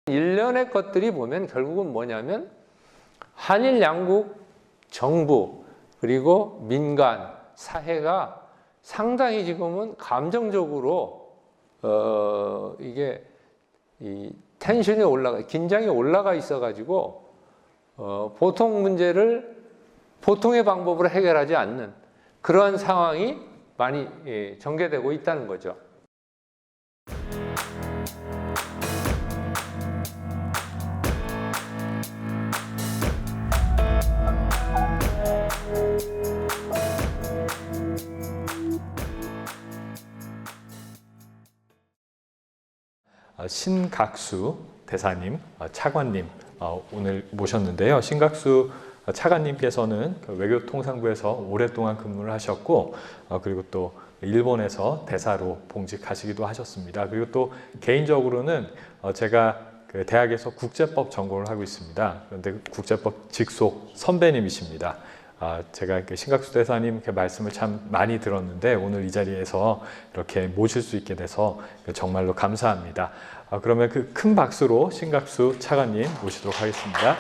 일련의 것들이 보면 결국은 뭐냐면 한일 양국 정부 그리고 민간 사회가 상당히 지금은 감정적으로 이게 이 텐션이 긴장이 올라가 있어가지고 보통 문제를 보통의 방법으로 해결하지 않는 그러한 상황이 많이 전개되고 있다는 거죠. 신각수 대사님, 차관님 오늘 모셨는데요. 신각수 차관님께서는 외교통상부에서 오랫동안 근무를 하셨고 그리고 또 일본에서 대사로 봉직하시기도 하셨습니다. 그리고 또 개인적으로는 제가 그 대학에서 국제법 전공을 하고 있습니다. 그런데 국제법 직속 선배님이십니다. 제가 신각수 대사님 말씀을 참 많이 들었는데 오늘 이 자리에서 이렇게 모실 수 있게 돼서 정말로 감사합니다. 그러면 그 큰 박수로 신각수 차관님 모시도록 하겠습니다.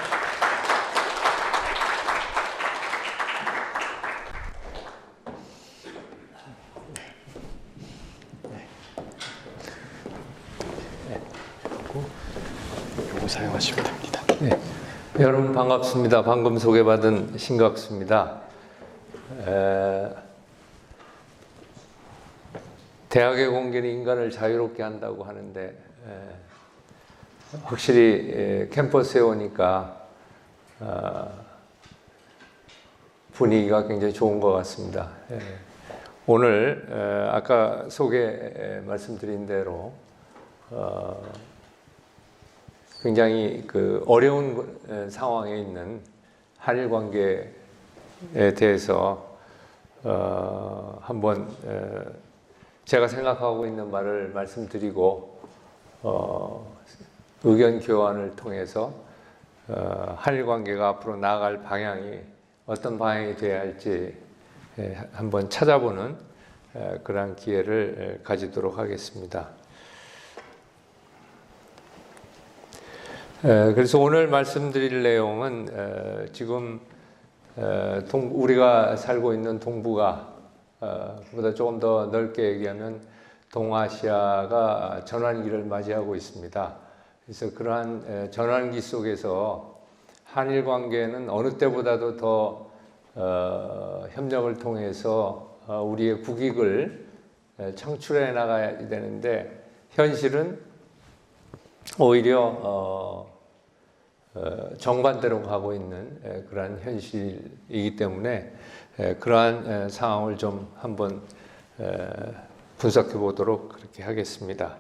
요거 사용하시면 됩니다. 네. 여러분 반갑습니다. 방금 소개받은 신각수입니다. 대학의 공기는 인간을 자유롭게 한다고 하는데 확실히 캠퍼스에 오니까 분위기가 굉장히 좋은 것 같습니다. 오늘 아까 말씀드린 대로 굉장히 그 어려운 상황에 있는 한일 관계에 대해서 한번 제가 생각하고 있는 말을 말씀드리고 의견 교환을 통해서 한일 관계가 앞으로 나아갈 방향이 어떤 방향이 되어야 할지 한번 찾아보는 그러한 기회를 가지도록 하겠습니다. 그래서 오늘 말씀드릴 내용은 지금 우리가 살고 있는 동북아 보다 조금 더 넓게 얘기하면 동아시아가 전환기를 맞이하고 있습니다. 그래서 그러한 전환기 속에서 한일 관계는 어느 때보다도 더 협력을 통해서 우리의 국익을 창출해 나가야 되는데 현실은 오히려 정반대로 가고 있는 그러한 현실이기 때문에 그러한 상황을 좀 한번 분석해 보도록 그렇게 하겠습니다.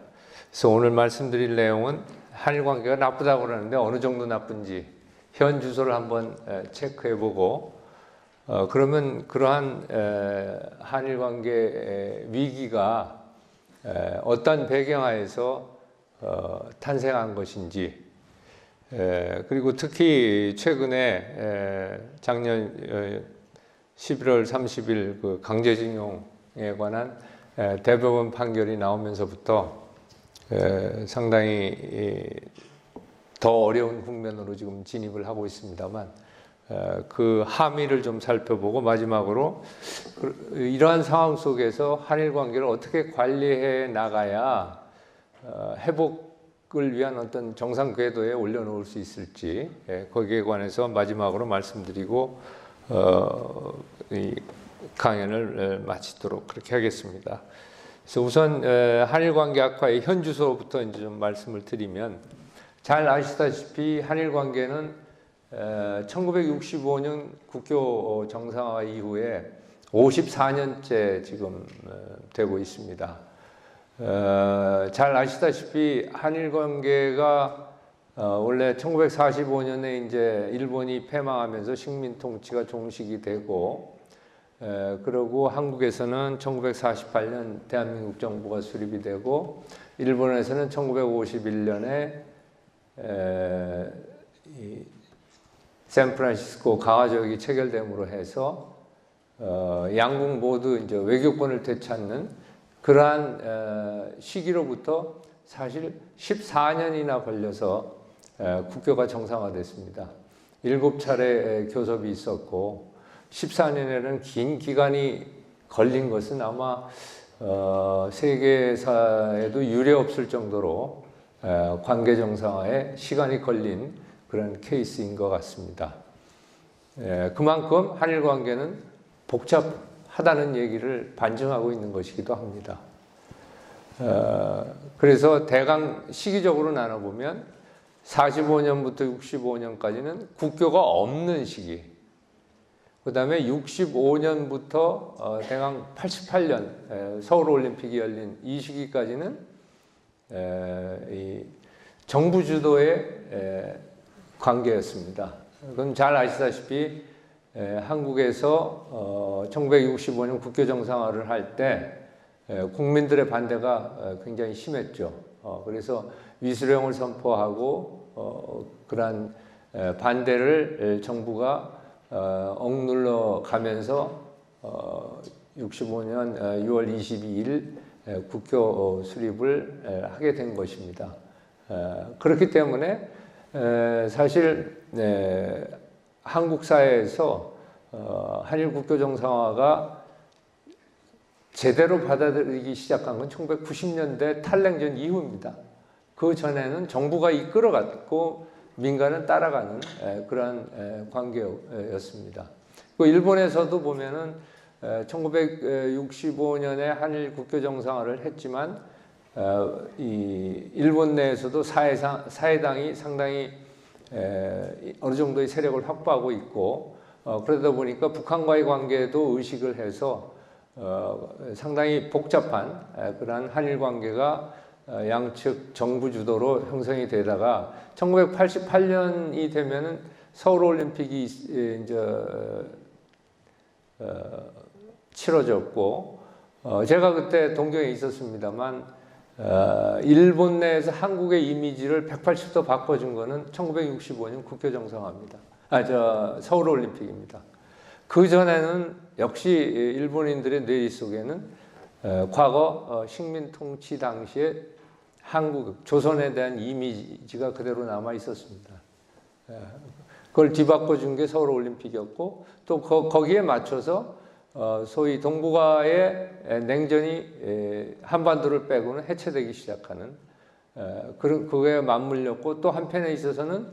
그래서 오늘 말씀드릴 내용은 한일 관계가 나쁘다고 그러는데 어느 정도 나쁜지 현 주소를 한번 체크해 보고 그러면 그러한 한일 관계 위기가 어떤 배경하에서 탄생한 것인지 그리고 특히 최근에 작년 11월 30일 그 강제징용에 관한 대법원 판결이 나오면서부터 상당히 더 어려운 국면으로 지금 진입을 하고 있습니다만 그 함의를 좀 살펴보고 마지막으로 이러한 상황 속에서 한일 관계를 어떻게 관리해 나가야 회복을 위한 어떤 정상 궤도에 올려놓을 수 있을지 거기에 관해서 마지막으로 말씀드리고 이 강연을 마치도록 그렇게 하겠습니다. 그래서 우선 한일 관계 악화의 현 주소부터 이제 좀 말씀을 드리면 잘 아시다시피 한일 관계는 1965년 국교 정상화 이후에 54년째 지금 되고 있습니다. 잘 아시다시피 한일 관계가 원래 1945년에 이제 일본이 패망하면서 식민 통치가 종식이 되고 그리고 한국에서는 1948년 대한민국 정부가 수립이 되고 일본에서는 1951년에 샌프란시스코 강화조약이 체결됨으로 해서 양국 모두 이제 외교권을 되찾는 그러한 시기로부터 사실 14년이나 걸려서 국교가 정상화됐습니다. 7차례 교섭이 있었고 14년에는 긴 기간이 걸린 것은 아마 세계사에도 유례 없을 정도로 관계 정상화에 시간이 걸린 그런 케이스인 것 같습니다. 그만큼 한일 관계는 복잡하다는 얘기를 반증하고 있는 것이기도 합니다. 그래서 대강 시기적으로 나눠보면 45년부터 65년까지는 국교가 없는 시기, 그 다음에 65년부터 대강 88년 서울올림픽이 열린 이 시기까지는 이 정부 주도의 관계였습니다. 그건 잘 아시다시피 한국에서 1965년 국교 정상화를 할 때 국민들의 반대가 굉장히 심했죠. 그래서 위수령을 선포하고 그러한 반대를 정부가 억눌러 가면서 65년 6월 22일 국교 수립을 하게 된 것입니다. 그렇기 때문에 사실 한국 사회에서 한일 국교 정상화가 제대로 받아들이기 시작한 건 1990년대 탈냉전 이후입니다. 그 전에는 정부가 이끌어갔고 민간은 따라가는 그러한 관계였습니다. 그 일본에서도 보면은 1965년에 한일 국교 정상화를 했지만 이 일본 내에서도 사회당이 상당히 어느 정도의 세력을 확보하고 있고 그러다 보니까 북한과의 관계도 의식을 해서 상당히 복잡한 그러한 한일 관계가 양측 정부 주도로 형성이 되다가 1988년이 되면은 서울올림픽이 이제 치러졌고 제가 그때 동경에 있었습니다만 일본 내에서 한국의 이미지를 180도 바꿔준 거는 1965년 국교 정상화입니다. 서울올림픽입니다. 그 전에는 역시 일본인들의 뇌리 속에는 과거 식민 통치 당시에 한국, 조선에 대한 이미지가 그대로 남아 있었습니다. 그걸 뒤바꿔 준 게 서울올림픽이었고 또 거기에 맞춰서 소위 동북아의 냉전이 한반도를 빼고는 해체되기 시작하는 그거에 맞물렸고 또 한편에 있어서는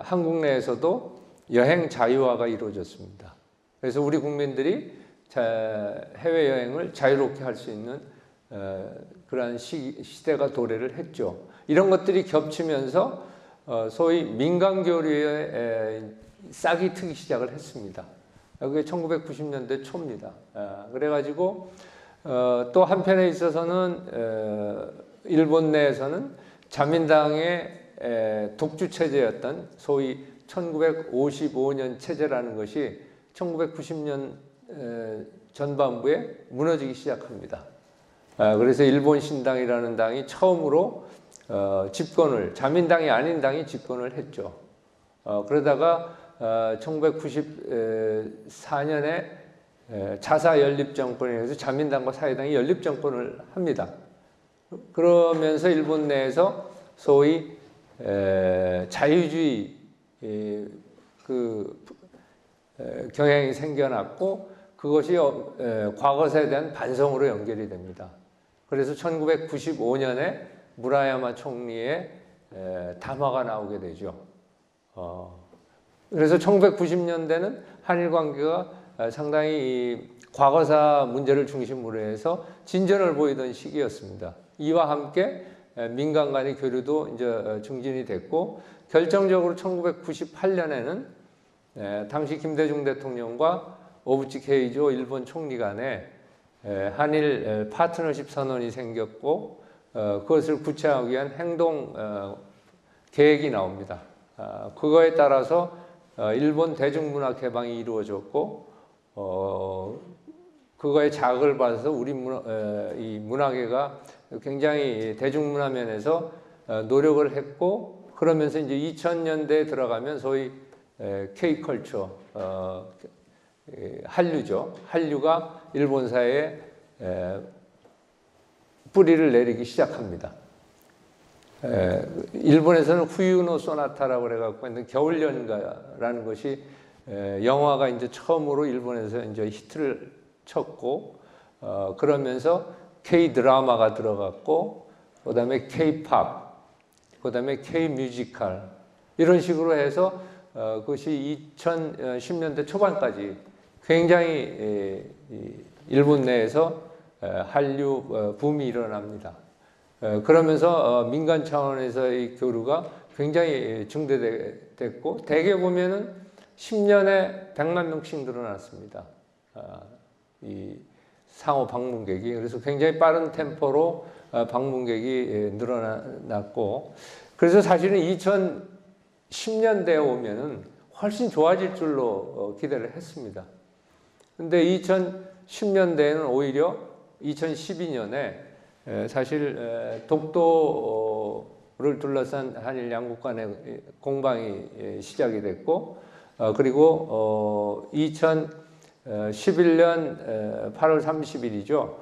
한국 내에서도 여행 자유화가 이루어졌습니다. 그래서 우리 국민들이 해외여행을 자유롭게 할 수 있는 그러한 시대가 도래를 했죠. 이런 것들이 겹치면서 소위 민간교류에 싹이 트기 시작을 했습니다. 그게 1990년대 초입니다. 그래가지고 또 한편에 있어서는 일본 내에서는 자민당의 독주 체제였던 소위 1955년 체제라는 것이 1990년 전반부에 무너지기 시작합니다. 그래서 일본 신당이라는 당이 처음으로 집권을, 자민당이 아닌 당이 집권을 했죠. 그러다가 1994년에 자사 연립 정권에 의해서 자민당과 사회당이 연립 정권을 합니다. 그러면서 일본 내에서 소위 자유주의 경향이 생겨났고 그것이 과거사에 대한 반성으로 연결이 됩니다. 그래서 1995년에 무라야마 총리의 담화가 나오게 되죠. 그래서 1990년대는 한일 관계가 상당히 과거사 문제를 중심으로 해서 진전을 보이던 시기였습니다. 이와 함께 민간 간의 교류도 이제 증진이 됐고 결정적으로 1998년에는 당시 김대중 대통령과 오부치 케이조 일본 총리 간에 한일 파트너십 선언이 생겼고 그것을 구체화하기 위한 행동 계획이 나옵니다. 그거에 따라서 일본 대중문화 개방이 이루어졌고 그거에 자극을 받아서 우리 이 문화계가 굉장히 대중문화 면에서 노력을 했고 그러면서 이제 2000년대에 들어가면 소위 K컬처 한류죠. 한류가 일본 사회에 뿌리를 내리기 시작합니다. 일본에서는 후유노 소나타라고 그래갖고 있는 겨울연가라는 것이 영화가 이제 처음으로 일본에서 이제 히트를 쳤고, 그러면서 K 드라마가 들어갔고, 그다음에 K 팝, 그다음에 K 뮤지컬 이런 식으로 해서 그것이 2010년대 초반까지 굉장히 일본 내에서 한류 붐이 일어납니다. 그러면서 민간 차원에서의 교류가 굉장히 증대됐고, 대개 보면은 10년에 100만 명씩 늘어났습니다. 이 상호 방문객이. 그래서 굉장히 빠른 템포로 방문객이 늘어났고, 그래서 사실은 2010년대에 오면은 훨씬 좋아질 줄로 기대를 했습니다. 근데 2010년대에는 오히려 2012년에 사실 독도를 둘러싼 한일 양국 간의 공방이 시작이 됐고, 그리고 2011년 8월 30일이죠.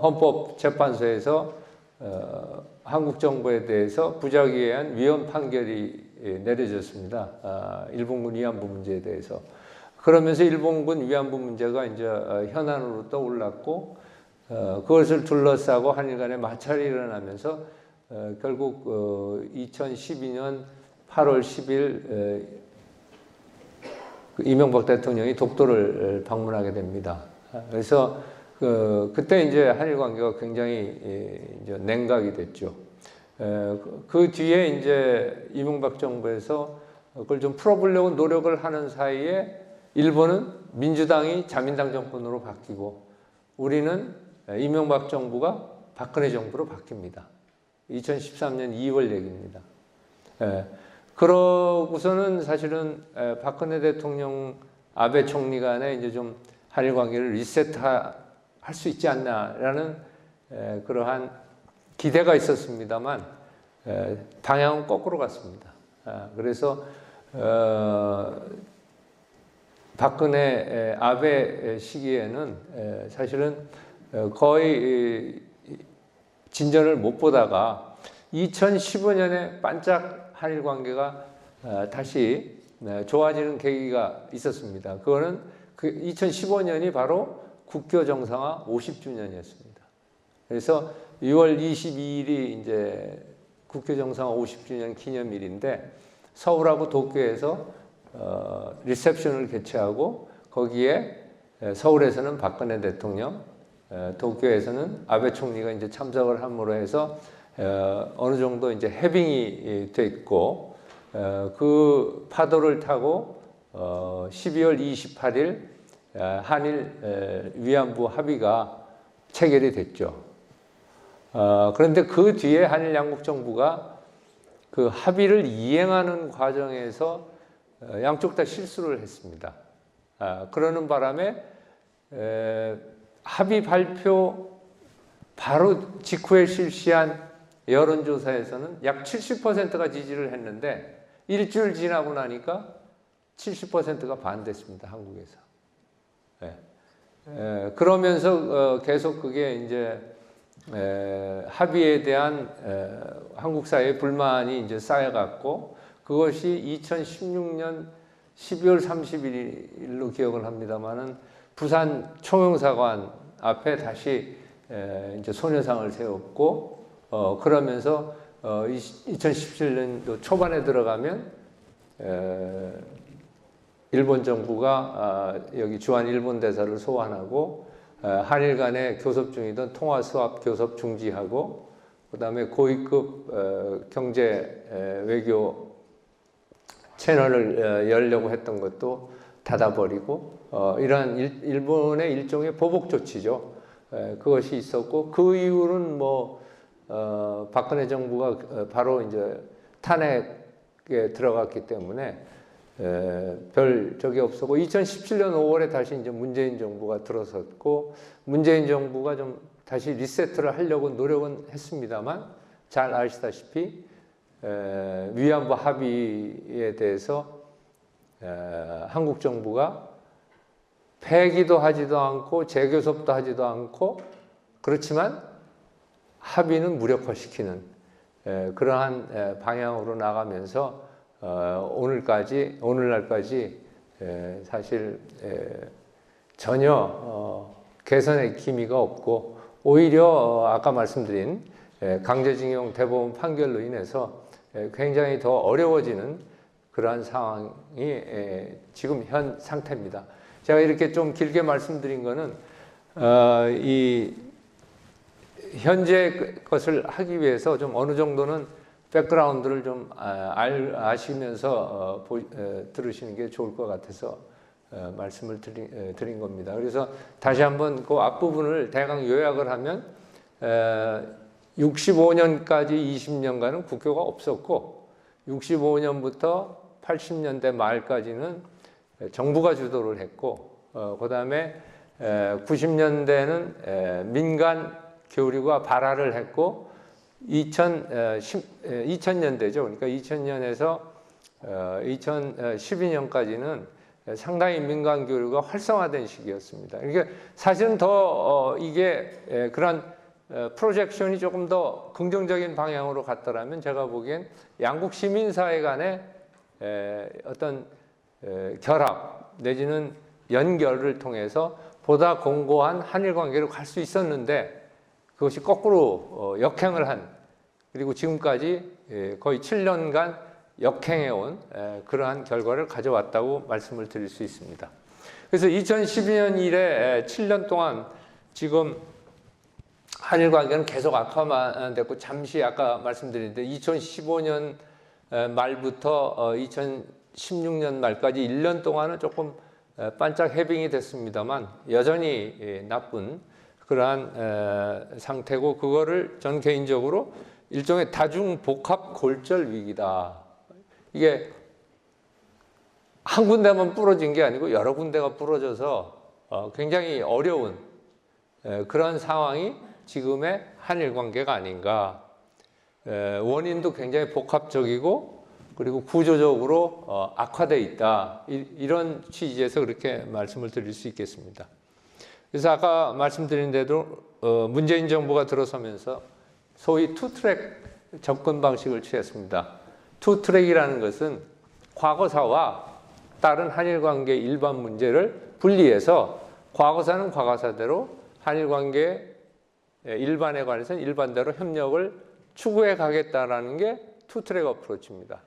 헌법재판소에서 한국 정부에 대해서 부작위한 위헌 판결이 내려졌습니다. 일본군 위안부 문제에 대해서. 그러면서 일본군 위안부 문제가 이제 현안으로 떠올랐고, 그것을 둘러싸고 한일 간의 마찰이 일어나면서 결국 2012년 8월 10일 이명박 대통령이 독도를 방문하게 됩니다. 그래서 그때 이제 한일 관계가 굉장히 이제 냉각이 됐죠. 그 뒤에 이제 이명박 정부에서 그걸 좀 풀어보려고 노력을 하는 사이에 일본은 민주당이 자민당 정권으로 바뀌고, 우리는 이명박 정부가 박근혜 정부로 바뀝니다. 2013년 2월 얘기입니다. 그러고서는 사실은 박근혜 대통령, 아베 총리 간에 이제 좀 한일 관계를 리셋할 수 있지 않나라는 그러한 기대가 있었습니다만 방향은 거꾸로 갔습니다. 그래서 박근혜, 아베 시기에는 사실은 거의 진전을 못 보다가 2015년에 반짝 한일 관계가 다시 좋아지는 계기가 있었습니다. 그거는 2015년이 바로 국교 정상화 50주년이었습니다. 그래서 6월 22일이 이제 국교 정상화 50주년 기념일인데, 서울하고 도쿄에서 리셉션을 개최하고, 거기에 서울에서는 박근혜 대통령, 도쿄에서는 아베 총리가 이제 참석을 함으로 해서 어느 정도 이제 해빙이 됐고, 그 파도를 타고 12월 28일 한일 위안부 합의가 체결이 됐죠. 그런데 그 뒤에 한일 양국 정부가 그 합의를 이행하는 과정에서 양쪽 다 실수를 했습니다. 그러는 바람에 합의 발표 바로 직후에 실시한 여론조사에서는 약 70%가 지지를 했는데, 일주일 지나고 나니까 70%가 반대했습니다, 한국에서. 그러면서 계속 그게 이제 합의에 대한 한국 사회의 불만이 이제 쌓여갔고, 그것이 2016년 12월 30일로 기억을 합니다만은 부산 총영사관 앞에 다시 이제 소녀상을 세웠고, 그러면서 2017년도 초반에 들어가면 일본 정부가 여기 주한 일본 대사를 소환하고, 한일 간의 교섭 중이던 통화 수합 교섭 중지하고, 그다음에 고위급 경제 외교 채널을 열려고 했던 것도 닫아버리고, 이러한 일본의 일종의 보복 조치죠. 그것이 있었고, 그 이후는 뭐 박근혜 정부가 바로 이제 탄핵에 들어갔기 때문에 별 적이 없었고, 2017년 5월에 다시 이제 문재인 정부가 들어섰고, 문재인 정부가 좀 다시 리세트를 하려고 노력은 했습니다만, 잘 아시다시피 위안부 합의에 대해서 한국 정부가 폐기도 하지도 않고 재교섭도 하지도 않고, 그렇지만 합의는 무력화시키는 그러한 방향으로 나가면서 오늘날까지 사실 전혀 개선의 기미가 없고 오히려 아까 말씀드린 강제징용 대법원 판결로 인해서 굉장히 더 어려워지는 그러한 상황이 지금 현 상태입니다. 제가 이렇게 좀 길게 말씀드린 거는 이 현재 것을 하기 위해서 좀 어느 정도는 백그라운드를 좀 아시면서 들으시는 게 좋을 것 같아서 말씀을 드린 겁니다. 그래서 다시 한번 그 앞부분을 대강 요약을 하면 65년까지 20년간은 국교가 없었고 65년부터 80년대 말까지는 정부가 주도를 했고 그 다음에 90년대는 민간 교류가 발화를 했고 2000년대죠. 그러니까 2000년에서 2012년까지는 상당히 민간 교류가 활성화된 시기였습니다. 그러니까 사실은 더 이게 그런 프로젝션이 조금 더 긍정적인 방향으로 갔더라면 제가 보기엔 양국 시민사회 간의 어떤 결합 내지는 연결을 통해서 보다 공고한 한일 관계로 갈 수 있었는데 그것이 거꾸로 역행을 한 그리고 지금까지 거의 7년간 역행해온 그러한 결과를 가져왔다고 말씀을 드릴 수 있습니다. 그래서 2012년 이래 7년 동안 지금 한일 관계는 계속 악화만 됐고 잠시 아까 말씀드렸는데 2015년 말부터 2016년 말까지 1년 동안은 조금 반짝 해빙이 됐습니다만 여전히 나쁜 그러한 상태고 그거를 전 개인적으로 일종의 다중복합 골절 위기다. 이게 한 군데만 부러진 게 아니고 여러 군데가 부러져서 굉장히 어려운 그런 상황이 지금의 한일 관계가 아닌가. 원인도 굉장히 복합적이고 그리고 구조적으로 악화되어 있다. 이런 취지에서 그렇게 말씀을 드릴 수 있겠습니다. 그래서 아까 말씀드린 대로 문재인 정부가 들어서면서 소위 투트랙 접근 방식을 취했습니다. 투트랙이라는 것은 과거사와 다른 한일 관계 일반 문제를 분리해서 과거사는 과거사대로 한일 관계 일반에 관해서는 일반대로 협력을 추구해 가겠다라는 게 투트랙 어프로치입니다.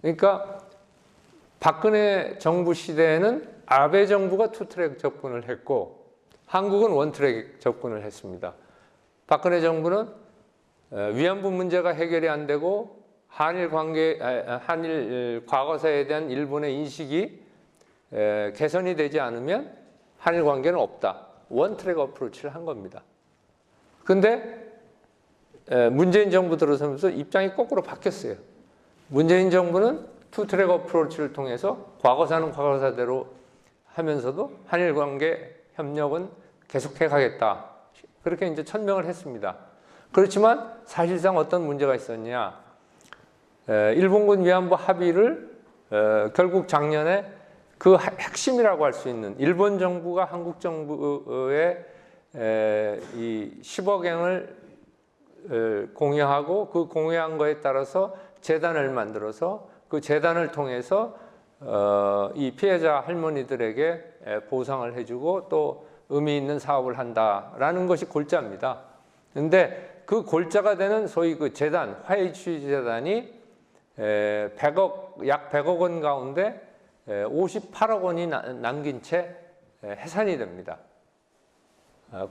그러니까 박근혜 정부 시대에는 아베 정부가 투트랙 접근을 했고 한국은 원트랙 접근을 했습니다. 박근혜 정부는 위안부 문제가 해결이 안 되고 한일 과거사에 대한 일본의 인식이 개선이 되지 않으면 한일 관계는 없다. 원트랙 어프로치를 한 겁니다. 근데 문재인 정부 들어서면서 입장이 거꾸로 바뀌었어요. 문재인 정부는 투트랙 어프로치를 통해서 과거사는 과거사대로 하면서도 한일 관계 협력은 계속해 가겠다. 그렇게 이제 천명을 했습니다. 그렇지만 사실상 어떤 문제가 있었냐? 일본군 위안부 합의를 결국 작년에 그 핵심이라고 할 수 있는 일본 정부가 한국 정부의 이 10억엔을 공유하고 그 공유한 거에 따라서 재단을 만들어서 그 재단을 통해서 이 피해자 할머니들에게 보상을 해주고 또 의미 있는 사업을 한다라는 것이 골자입니다. 그런데 그 골자가 되는 소위 그 재단, 화해주의재단이 약 100억 원 가운데 58억 원이 남긴 채 해산이 됩니다.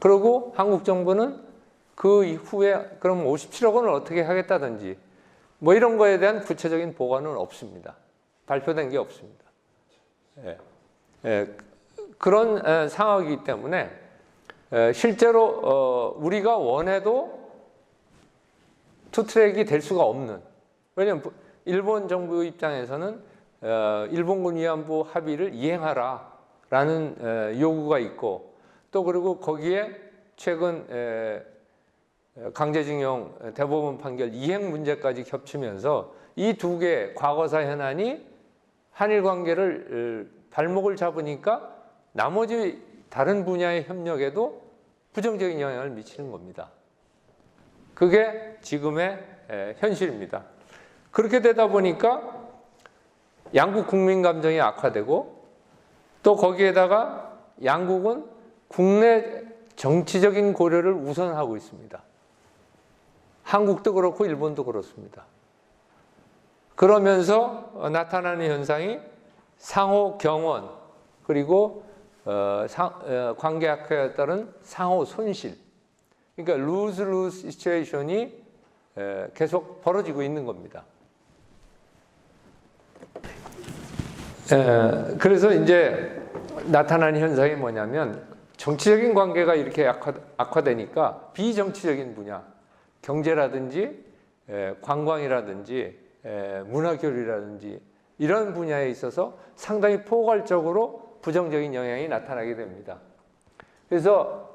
그리고 한국 정부는 그 이후에 그럼 57억 원을 어떻게 하겠다든지 뭐 이런 거에 대한 구체적인 보고는 없습니다. 발표된 게 없습니다. 그런 상황이기 때문에 실제로 우리가 원해도 투트랙이 될 수가 없는, 왜냐하면 일본 정부 입장에서는 일본군 위안부 합의를 이행하라라는 요구가 있고 또 그리고 거기에 최근 강제징용 대법원 판결 이행 문제까지 겹치면서 이 두 개의 과거사 현안이 한일 관계를 발목을 잡으니까 나머지 다른 분야의 협력에도 부정적인 영향을 미치는 겁니다. 그게 지금의 현실입니다. 그렇게 되다 보니까 양국 국민 감정이 악화되고 또 거기에다가 양국은 국내 정치적인 고려를 우선하고 있습니다. 한국도 그렇고 일본도 그렇습니다. 그러면서 나타나는 현상이 상호 경원 그리고 관계 악화에 따른 상호 손실, 그러니까 lose-lose 시츄에이션이 계속 벌어지고 있는 겁니다. 그래서 이제 나타나는 현상이 뭐냐면 정치적인 관계가 이렇게 악화되니까 비정치적인 분야, 경제라든지 관광이라든지 문화교류라든지 이런 분야에 있어서 상당히 포괄적으로 부정적인 영향이 나타나게 됩니다. 그래서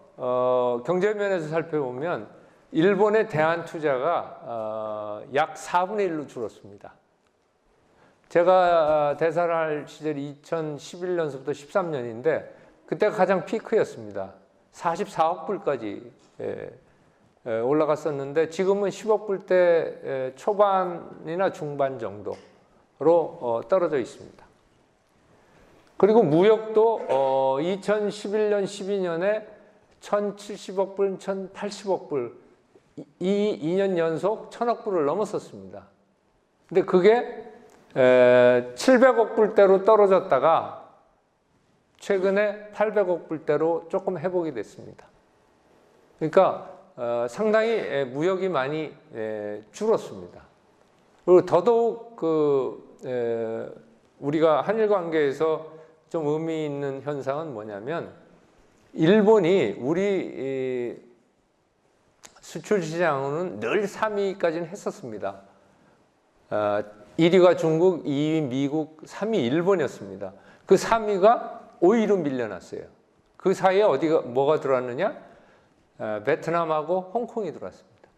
경제 면에서 살펴보면 일본의 대한 투자가 약 4분의 1로 줄었습니다. 제가 대사를 할 시절이 2011년서부터 13년인데 그때가 가장 피크였습니다. 44억 불까지 올라갔었는데 지금은 10억 불대 초반이나 중반 정도로 떨어져 있습니다. 그리고 무역도 2011년, 12년에 1,070억 불, 1,080억 불, 이 2년 연속 1,000억 불을 넘었었습니다. 근데 그게 700억 불대로 떨어졌다가 최근에 800억 불대로 조금 회복이 됐습니다. 그러니까 상당히 무역이 많이 줄었습니다. 그리고 더더욱 우리가 한일 관계에서 좀 의미 있는 현상은 뭐냐면 일본이 우리 수출 시장으로는 늘 3위까지는 했었습니다. 1위가 중국, 2위 미국, 3위 일본이었습니다. 그 3위가 5위로 밀려났어요. 그 사이에 뭐가 들어왔느냐? 베트남하고 홍콩이 들어왔습니다.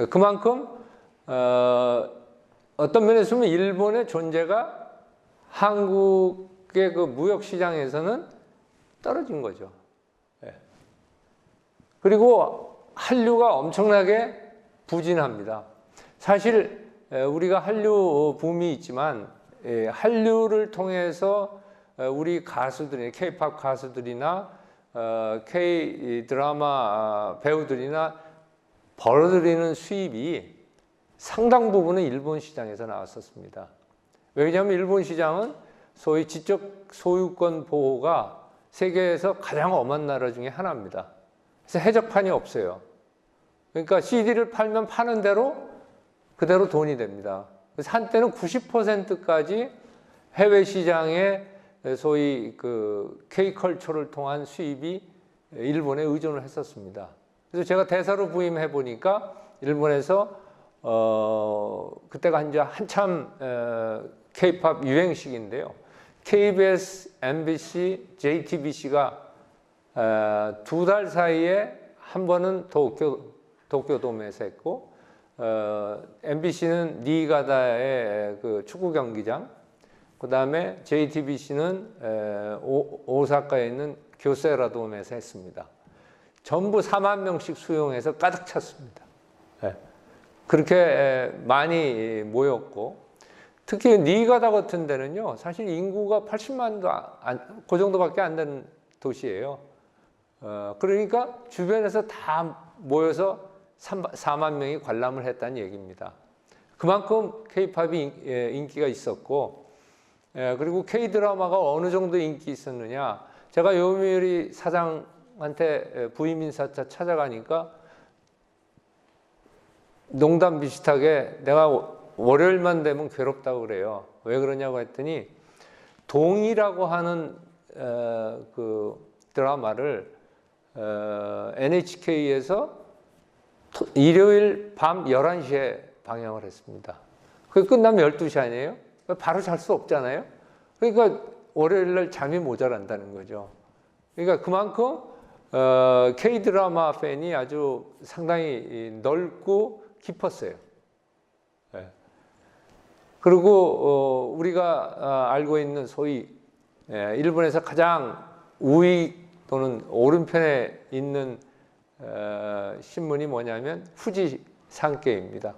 그만큼 어떤 면에서 보면 일본의 존재가 한국의 그 무역 시장에서는 떨어진 거죠. 그리고 한류가 엄청나게 부진합니다. 사실 우리가 한류 붐이 있지만 한류를 통해서 우리 가수들이 K-팝 가수들이나 K-드라마 배우들이나 벌어들이는 수입이 상당 부분은 일본 시장에서 나왔었습니다. 왜냐하면 일본 시장은 소위 지적 소유권 보호가 세계에서 가장 엄한 나라 중에 하나입니다. 그래서 해적판이 없어요. 그러니까 CD를 팔면 파는 대로 그대로 돈이 됩니다. 그래서 한때는 90%까지 해외 시장에 소위 그 K컬처를 통한 수입이 일본에 의존을 했었습니다. 그래서 제가 대사로 부임해 보니까 일본에서 그때가 이제 한참 K-팝 유행 시기인데요. KBS, MBC, JTBC가 2달 사이에 한 번은 도쿄돔에서 했고, MBC는 니가다의 그 축구 경기장, 그 다음에 JTBC는 오사카에 있는 교세라돔에서 했습니다. 전부 4만 명씩 수용해서 가득 찼습니다. 그렇게 많이 모였고, 특히 니가다 같은 데는요, 사실 인구가 80만도 그 정도밖에 안 되는 도시예요. 그러니까 주변에서 다 모여서 4만 명이 관람을 했다는 얘기입니다. 그만큼 K-팝이 인기가 있었고, 그리고 K-드라마가 어느 정도 인기 있었느냐. 제가 요미우리 사장한테 부임 인사차 찾아가니까 농담 비슷하게 내가 월요일만 되면 괴롭다고 그래요. 왜 그러냐고 했더니 동이라고 하는 그 드라마를 NHK에서 일요일 밤 11시에 방영을 했습니다. 그게 끝나면 12시 아니에요? 바로 잘 수 없잖아요. 그러니까 월요일 날 잠이 모자란다는 거죠. 그러니까 그만큼 K-드라마 팬이 아주 상당히 넓고 깊었어요. 그리고 우리가 알고 있는 소위 일본에서 가장 우위 또는 오른편에 있는 신문이 뭐냐면 후지산케입니다.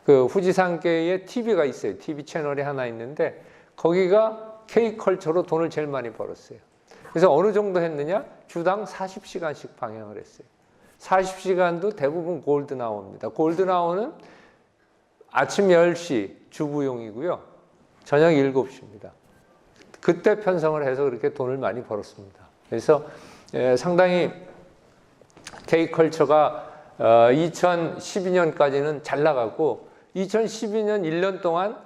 그 후지산케에 TV가 있어요. TV 채널이 하나 있는데 거기가 K컬처로 돈을 제일 많이 벌었어요. 그래서 어느 정도 했느냐? 주당 40시간씩 방영을 했어요. 40시간도 대부분 골든아워입니다. 골든아워는 아침 10시 주부용이고요. 저녁 7시입니다. 그때 편성을 해서 그렇게 돈을 많이 벌었습니다. 그래서 상당히 K컬처가 2012년까지는 잘 나갔고 2012년 1년 동안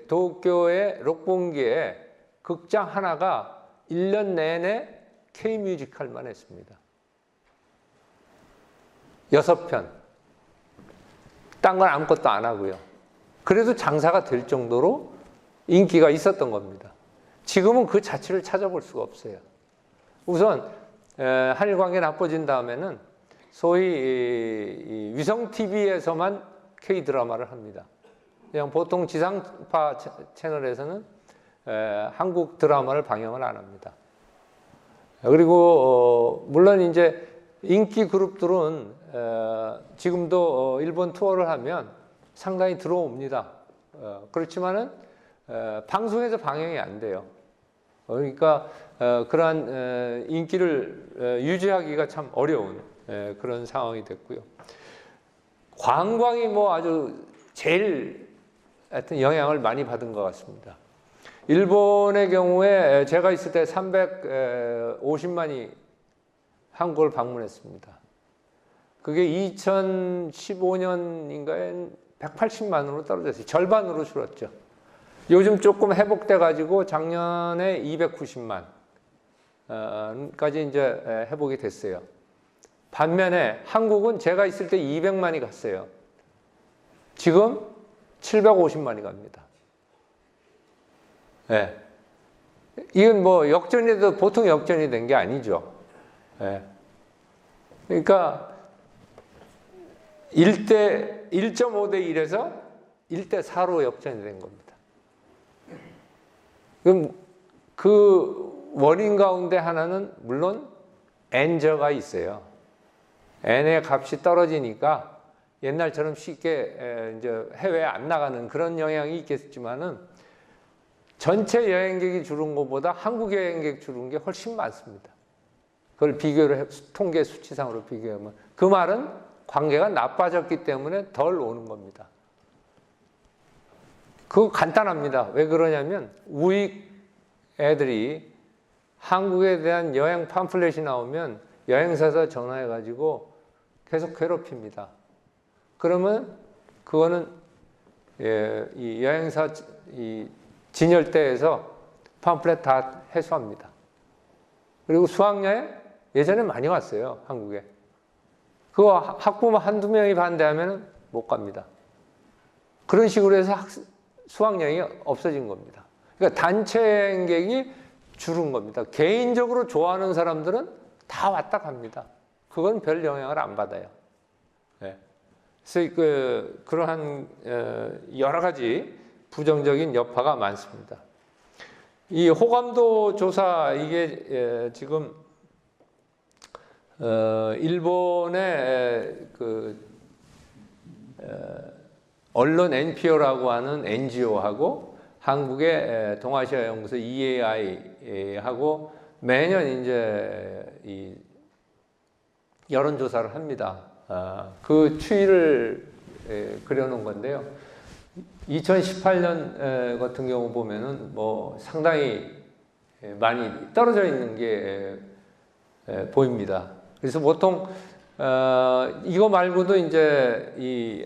도쿄의 록봉기에 극장 하나가 1년 내내 K뮤지컬만 했습니다. 6편. 딴 건 아무것도 안 하고요. 그래도 장사가 될 정도로 인기가 있었던 겁니다. 지금은 그 자체를 찾아볼 수가 없어요. 우선 한일 관계 나빠진 다음에는 소위 위성 TV에서만 K 드라마를 합니다. 그냥 보통 지상파 채널에서는 한국 드라마를 방영을 안 합니다. 그리고 물론 이제 인기 그룹들은 지금도 일본 투어를 하면 상당히 들어옵니다. 그렇지만은 방송에서 방영이 안 돼요. 그러니까 그러한 인기를 유지하기가 참 어려운 그런 상황이 됐고요. 관광이 뭐 아주 제일 하여튼 영향을 많이 받은 것 같습니다. 일본의 경우에 제가 있을 때 350만이 한국을 방문했습니다. 그게 2015년인가에 180만으로 떨어졌어요. 절반으로 줄었죠. 요즘 조금 회복돼 가지고 작년에 290만까지 이제 회복이 됐어요. 반면에 한국은 제가 있을 때 200만이 갔어요. 지금 750만이 갑니다. 네. 이건 뭐 역전에도 보통 역전이 된 게 아니죠. 네. 그러니까 1.5대 1에서 1대 4로 역전이 된 겁니다. 그럼 그 원인 가운데 하나는 물론 N저가 있어요. N의 값이 떨어지니까 옛날처럼 쉽게 이제 해외에 안 나가는 그런 영향이 있겠지만은 전체 여행객이 줄은 것보다 한국 여행객 줄은 게 훨씬 많습니다. 그걸 비교를 통계 수치상으로 비교하면 그 말은 관계가 나빠졌기 때문에 덜 오는 겁니다. 그거 간단합니다. 왜 그러냐면 우익 애들이 한국에 대한 여행 팜플렛이 나오면 여행사에서 전화해가지고 계속 괴롭힙니다. 그러면 그거는 이 여행사 이 진열대에서 팜플렛 다 회수합니다. 그리고 수학여행 예전에 많이 왔어요. 한국에. 그거 학부모 한두 명이 반대하면 못 갑니다. 그런 식으로 해서 수학여행이 없어진 겁니다. 그러니까 단체 여행객이 줄은 겁니다. 개인적으로 좋아하는 사람들은 다 왔다 갑니다. 그건 별 영향을 안 받아요. 네. 그래서 그러한 여러 가지 부정적인 여파가 많습니다. 이 호감도 조사 이게 지금 일본의 언론 NPO라고 하는 NGO하고 한국의 동아시아 연구소 EAI하고 매년 이제 이 여론조사를 합니다. 그 추이를 그려놓은 건데요. 2018년 같은 경우 보면은 뭐 상당히 많이 떨어져 있는 게 보입니다. 그래서 보통 이거 말고도 이제 이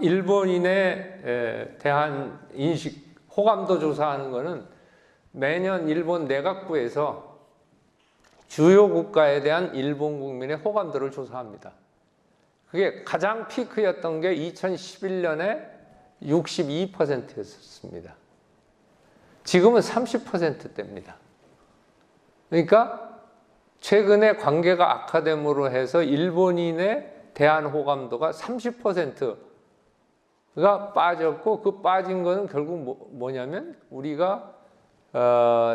일본인에 대한 인식 호감도 조사하는 거는 매년 일본 내각부에서 주요 국가에 대한 일본 국민의 호감도를 조사합니다. 그게 가장 피크였던 게 2011년에 62%였습니다. 지금은 30%대입니다. 그러니까 최근에 관계가 악화됨으로 해서 일본인에 대한 호감도가 30%가 빠졌고 그 빠진 거는 결국 뭐냐면 우리가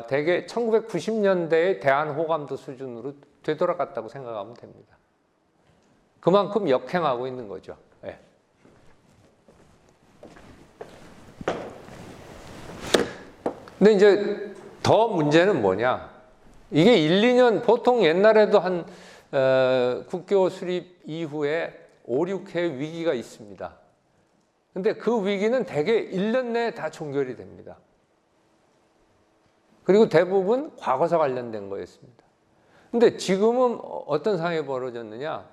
대개 1990년대의 대한 호감도 수준으로 되돌아갔다고 생각하면 됩니다. 그만큼 역행하고 있는 거죠. 예. 근데 이제 더 문제는 뭐냐? 이게 1, 2년 보통 옛날에도 한 국교 수립 이후에 5, 6회 위기가 있습니다. 근데 그 위기는 대개 1년 내에 다 종결이 됩니다. 그리고 대부분 과거사 관련된 거였습니다. 근데 지금은 어떤 상황이 벌어졌느냐?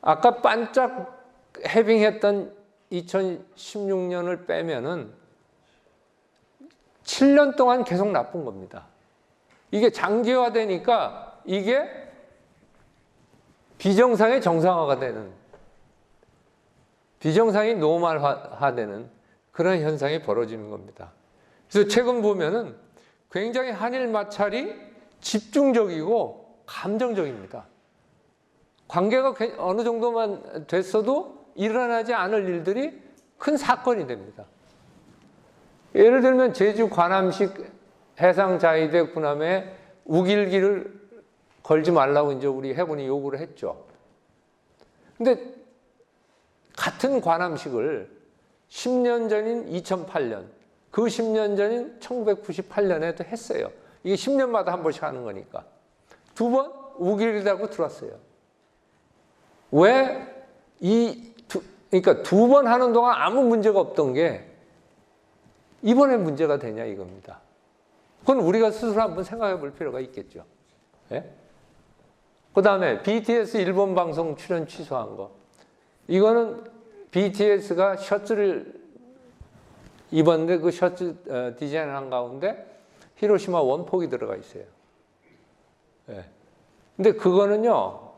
아까 반짝 해빙했던 2016년을 빼면은 7년 동안 계속 나쁜 겁니다. 이게 장기화되니까 이게 비정상의 정상화가 되는, 비정상이 노멀화되는 그런 현상이 벌어지는 겁니다. 그래서 최근 보면은 굉장히 한일 마찰이 집중적이고 감정적입니다. 관계가 어느 정도만 됐어도 일어나지 않을 일들이 큰 사건이 됩니다. 예를 들면 제주 관함식 해상자위대 군함에 우길기를 걸지 말라고 이제 우리 해군이 요구를 했죠. 근데 같은 관함식을 10년 전인 2008년, 그 10년 전인 1998년에도 했어요. 이게 10년마다 한 번씩 하는 거니까. 2번 우길기라고 들어왔어요. 왜 그러니까 2번 하는 동안 아무 문제가 없던 게 이번에 문제가 되냐 이겁니다. 그건 우리가 스스로 한번 생각해 볼 필요가 있겠죠. 예? 그 다음에 BTS 일본 방송 출연 취소한 거. 이거는 BTS가 셔츠를 입었는데 그 셔츠 디자인한 가운데 히로시마 원폭이 들어가 있어요. 예. 근데 그거는요,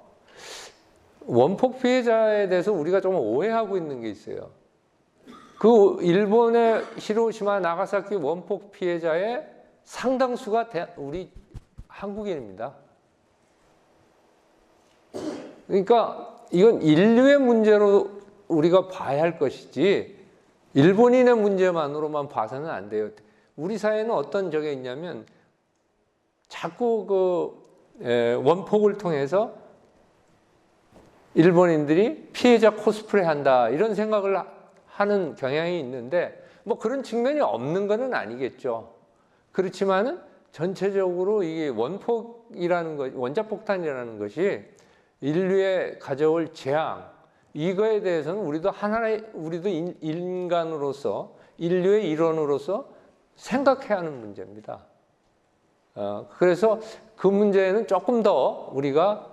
원폭 피해자에 대해서 우리가 좀 오해하고 있는 게 있어요. 그 일본의 히로시마 나가사키 원폭 피해자의 상당수가 우리 한국인입니다. 그러니까 이건 인류의 문제로 우리가 봐야 할 것이지 일본인의 문제만으로만 봐서는 안 돼요. 우리 사회는 어떤 적이 있냐면 자꾸 그 원폭을 통해서 일본인들이 피해자 코스프레 한다 이런 생각을 하는 경향이 있는데 뭐 그런 측면이 없는 것은 아니겠죠. 그렇지만은 전체적으로 이게 원폭이라는 것, 원자폭탄이라는 것이 인류에 가져올 재앙, 이거에 대해서는 우리도 인간으로서 인류의 일원으로서 생각해야 하는 문제입니다. 그래서 그 문제는 조금 더 우리가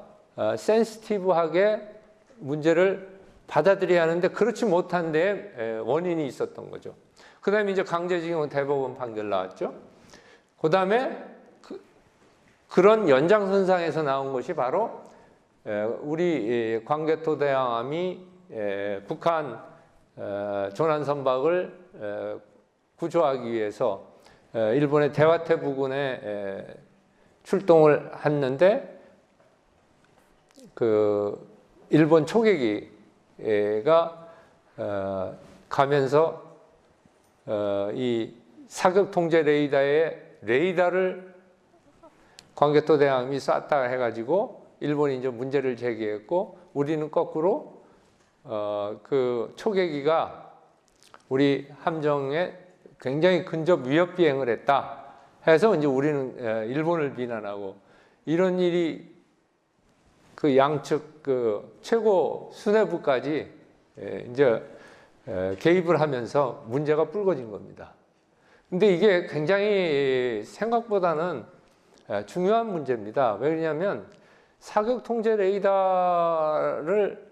센시티브하게 문제를 받아들여야 하는데 그렇지 못한 데에 원인이 있었던 거죠. 그 다음에 이제 강제징용 대법원 판결 나왔죠. 그 다음에 그런 연장선상에서 나온 것이 바로 우리 광개토 대왕함이 북한 조난선박을 구조하기 위해서 일본의 대화태 부근에 출동을 했는데 그 일본 초계기가 가면서 이 사격 통제 레이더를 광개토 대왕함이 쐈다 해가지고 일본이 이제 문제를 제기했고 우리는 거꾸로 그 초계기가 우리 함정에 굉장히 근접 위협 비행을 했다 해서 이제 우리는 일본을 비난하고 이런 일이 그 양측 그 최고 수뇌부까지 이제 개입을 하면서 문제가 불거진 겁니다. 근데 이게 굉장히 생각보다는 중요한 문제입니다. 왜냐하면 사격 통제 레이더를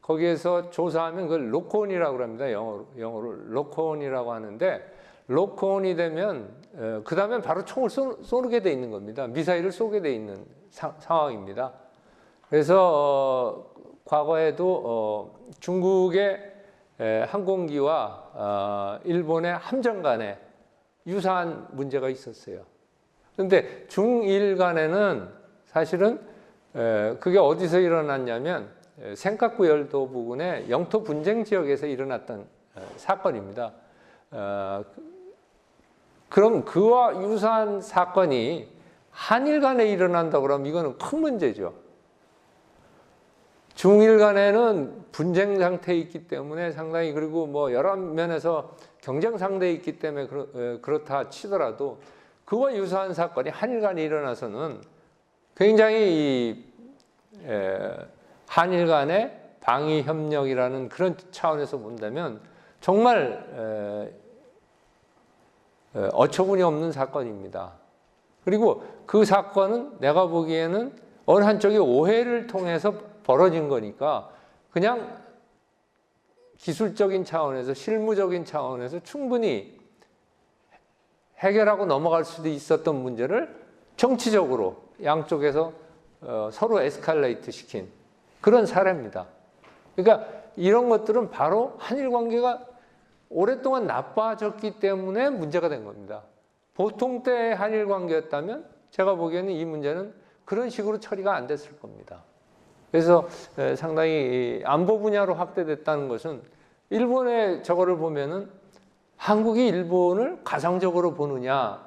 거기에서 조사하면 그걸 로크온이라고 합니다. 영어로 로크온이라고 하는데 로크온이 되면 그 다음에 바로 총을 쏘게 돼 있는 겁니다. 미사일을 쏘게 돼 있는 상황입니다. 그래서 과거에도 중국의 항공기와 일본의 함정 간에 유사한 문제가 있었어요. 그런데 중일 간에는 사실은 그게 어디서 일어났냐면 센카쿠 열도 부근의 영토 분쟁 지역에서 일어났던 사건입니다. 그럼 그와 유사한 사건이 한일 간에 일어난다 그러면 이거는 큰 문제죠. 중일 간에는 분쟁 상태에 있기 때문에 상당히, 그리고 뭐 여러 면에서 경쟁 상태에 있기 때문에 그렇다 치더라도 그와 유사한 사건이 한일 간에 일어나서는 굉장히 한일 간의 방위 협력이라는 그런 차원에서 본다면 정말 어처구니 없는 사건입니다. 그리고 그 사건은 내가 보기에는 어느 한쪽의 오해를 통해서 벌어진 거니까 그냥 기술적인 차원에서, 실무적인 차원에서 충분히 해결하고 넘어갈 수도 있었던 문제를 정치적으로 양쪽에서 서로 에스컬레이트 시킨 그런 사례입니다. 그러니까 이런 것들은 바로 한일 관계가 오랫동안 나빠졌기 때문에 문제가 된 겁니다. 보통 때 한일 관계였다면 제가 보기에는 이 문제는 그런 식으로 처리가 안 됐을 겁니다. 그래서 상당히 안보 분야로 확대됐다는 것은 일본의 저거를 보면은 한국이 일본을 가상적으로 보느냐라는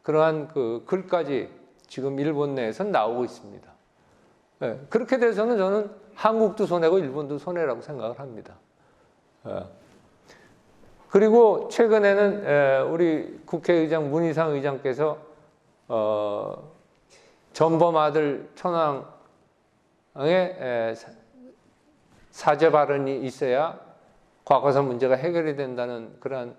그러한 그 글까지 지금 일본 내에서는 나오고 있습니다. 그렇게 돼서는 저는 한국도 손해고 일본도 손해라고 생각을 합니다. 그리고 최근에는 우리 국회의장 문희상 의장께서 전범 아들 천황의 사죄 발언이 있어야 과거사 문제가 해결이 된다는 그런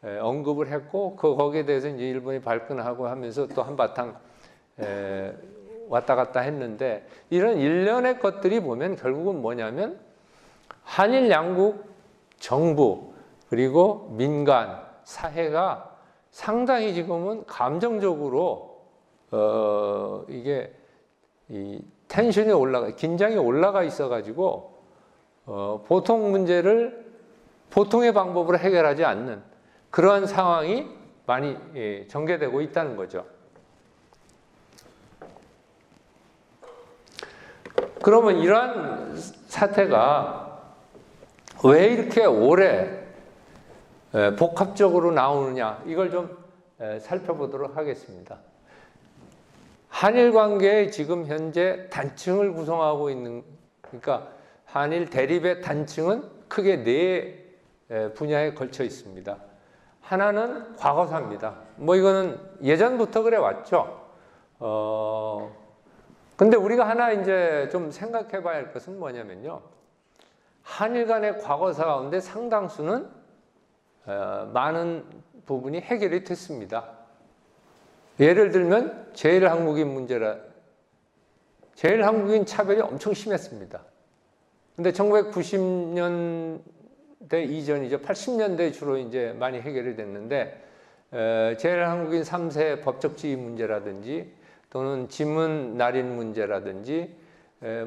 언급을 했고, 거기에 대해서 이제 일본이 발끈하고 하면서 또 한바탕 왔다 갔다 했는데, 이런 일련의 것들이 보면 결국은 뭐냐면 한일 양국 정부 그리고 민간 사회가 상당히 지금은 감정적으로 이게 이 텐션이 긴장이 올라가 있어가지고 보통 문제를 보통의 방법으로 해결하지 않는 그러한 상황이 많이 전개되고 있다는 거죠. 그러면 이러한 사태가 왜 이렇게 오래 복합적으로 나오느냐, 이걸 좀 살펴보도록 하겠습니다. 한일 관계의 지금 현재 단층을 구성하고 있는, 그러니까 한일 대립의 단층은 크게 네 분야에 걸쳐 있습니다. 하나는 과거사입니다. 뭐 이거는 예전부터 그래 왔죠. 근데 우리가 하나 이제 좀 생각해 봐야 할 것은 뭐냐면요. 한일 간의 과거사 가운데 상당수는 많은 부분이 해결이 됐습니다. 예를 들면 제일한국인 문제라, 제일한국인 차별이 엄청 심했습니다. 근데 1990년대 이전이죠. 80년대 주로 이제 많이 해결이 됐는데, 제일한국인 3세 법적 지위 문제라든지 또는 지문 날인 문제라든지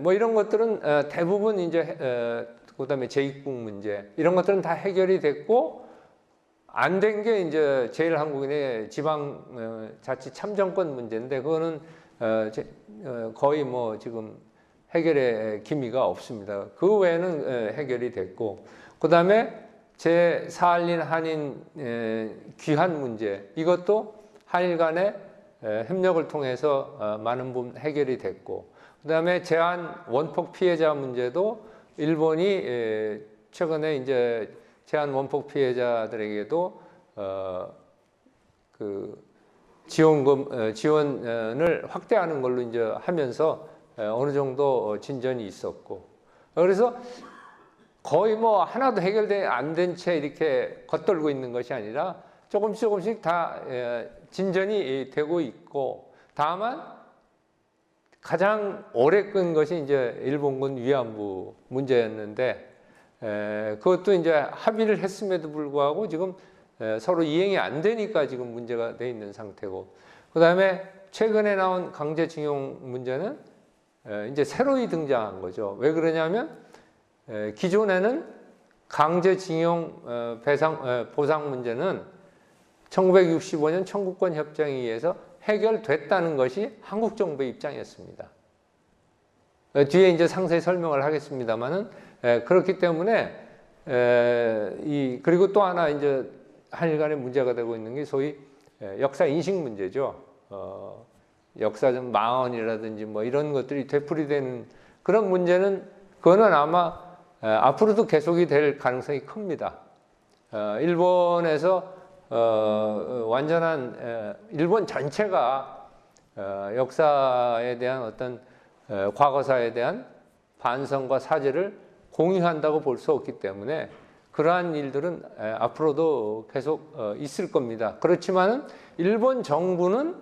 뭐 이런 것들은 대부분 이제 그다음에 재입국 문제 이런 것들은 다 해결이 됐고, 안 된 게 이제 제일한국인의 지방 자치 참정권 문제인데, 그거는 거의 뭐 지금 해결의 기미가 없습니다. 그 외에는 해결이 됐고, 그다음에 제4한린 한인 귀환 문제, 이것도 한일 간의 협력을 통해서 많은 부분 해결이 됐고, 그다음에 제한 원폭 피해자 문제도 일본이 최근에 이제 제한 원폭 피해자들에게도 그 지원을 확대하는 걸로 이제 하면서 어느 정도 진전이 있었고, 그래서 거의 뭐 하나도 안 된 채 이렇게 겉돌고 있는 것이 아니라 조금씩 다 진전이 되고 있고, 다만 가장 오래 끈 것이 이제 일본군 위안부 문제였는데, 그것도 이제 합의를 했음에도 불구하고 지금 서로 이행이 안 되니까 지금 문제가 돼 있는 상태고, 그 다음에 최근에 나온 강제징용 문제는 이제 새로이 등장한 거죠. 왜 그러냐면 기존에는 강제징용 보상 문제는 1965년 청구권 협정에 의해서 해결됐다는 것이 한국 정부의 입장이었습니다. 뒤에 이제 상세히 설명을 하겠습니다만은 그렇기 때문에 그리고 또 하나 이제 한일 간에 문제가 되고 있는 게 소위 역사 인식 문제죠. 역사적 망언이라든지 뭐 이런 것들이 되풀이되는 그런 문제는 그거는 아마 앞으로도 계속이 될 가능성이 큽니다. 일본에서 완전한 일본 전체가 역사에 대한 어떤 과거사에 대한 반성과 사죄를 공유한다고 볼 수 없기 때문에 그러한 일들은 앞으로도 계속 있을 겁니다. 그렇지만은 일본 정부는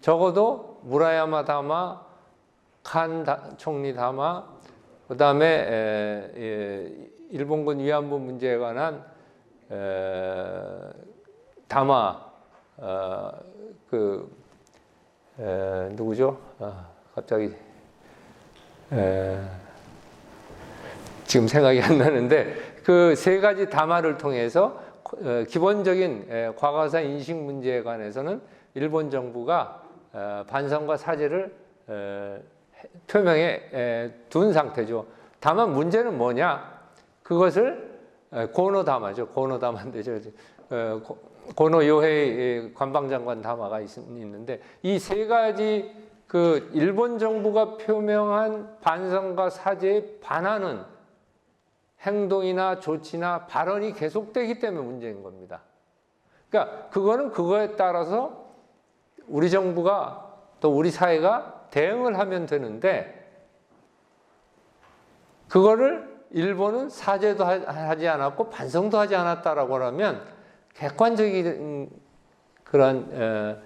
적어도 무라야마 다마, 칸 총리 다마, 그 다음에 일본군 위안부 문제에 관한 다마, 누구죠? 갑자기 지금 생각이 안 나는데 그 세 가지 담화를 통해서 기본적인 과거사 인식 문제에 관해서는 일본 정부가 반성과 사죄를 표명해 둔 상태죠. 다만 문제는 뭐냐? 그것을 고노다마죠. 고노다마인데 고노 요헤이 관방장관 담화가 있는데 이 세 가지 그 일본 정부가 표명한 반성과 사죄에 반하는 행동이나 조치나 발언이 계속되기 때문에 문제인 겁니다. 그러니까 그거는 그거에 따라서 우리 정부가 또 우리 사회가 대응을 하면 되는데 그거를 일본은 사죄도 하지 않았고 반성도 하지 않았다라고 하면 객관적인 그런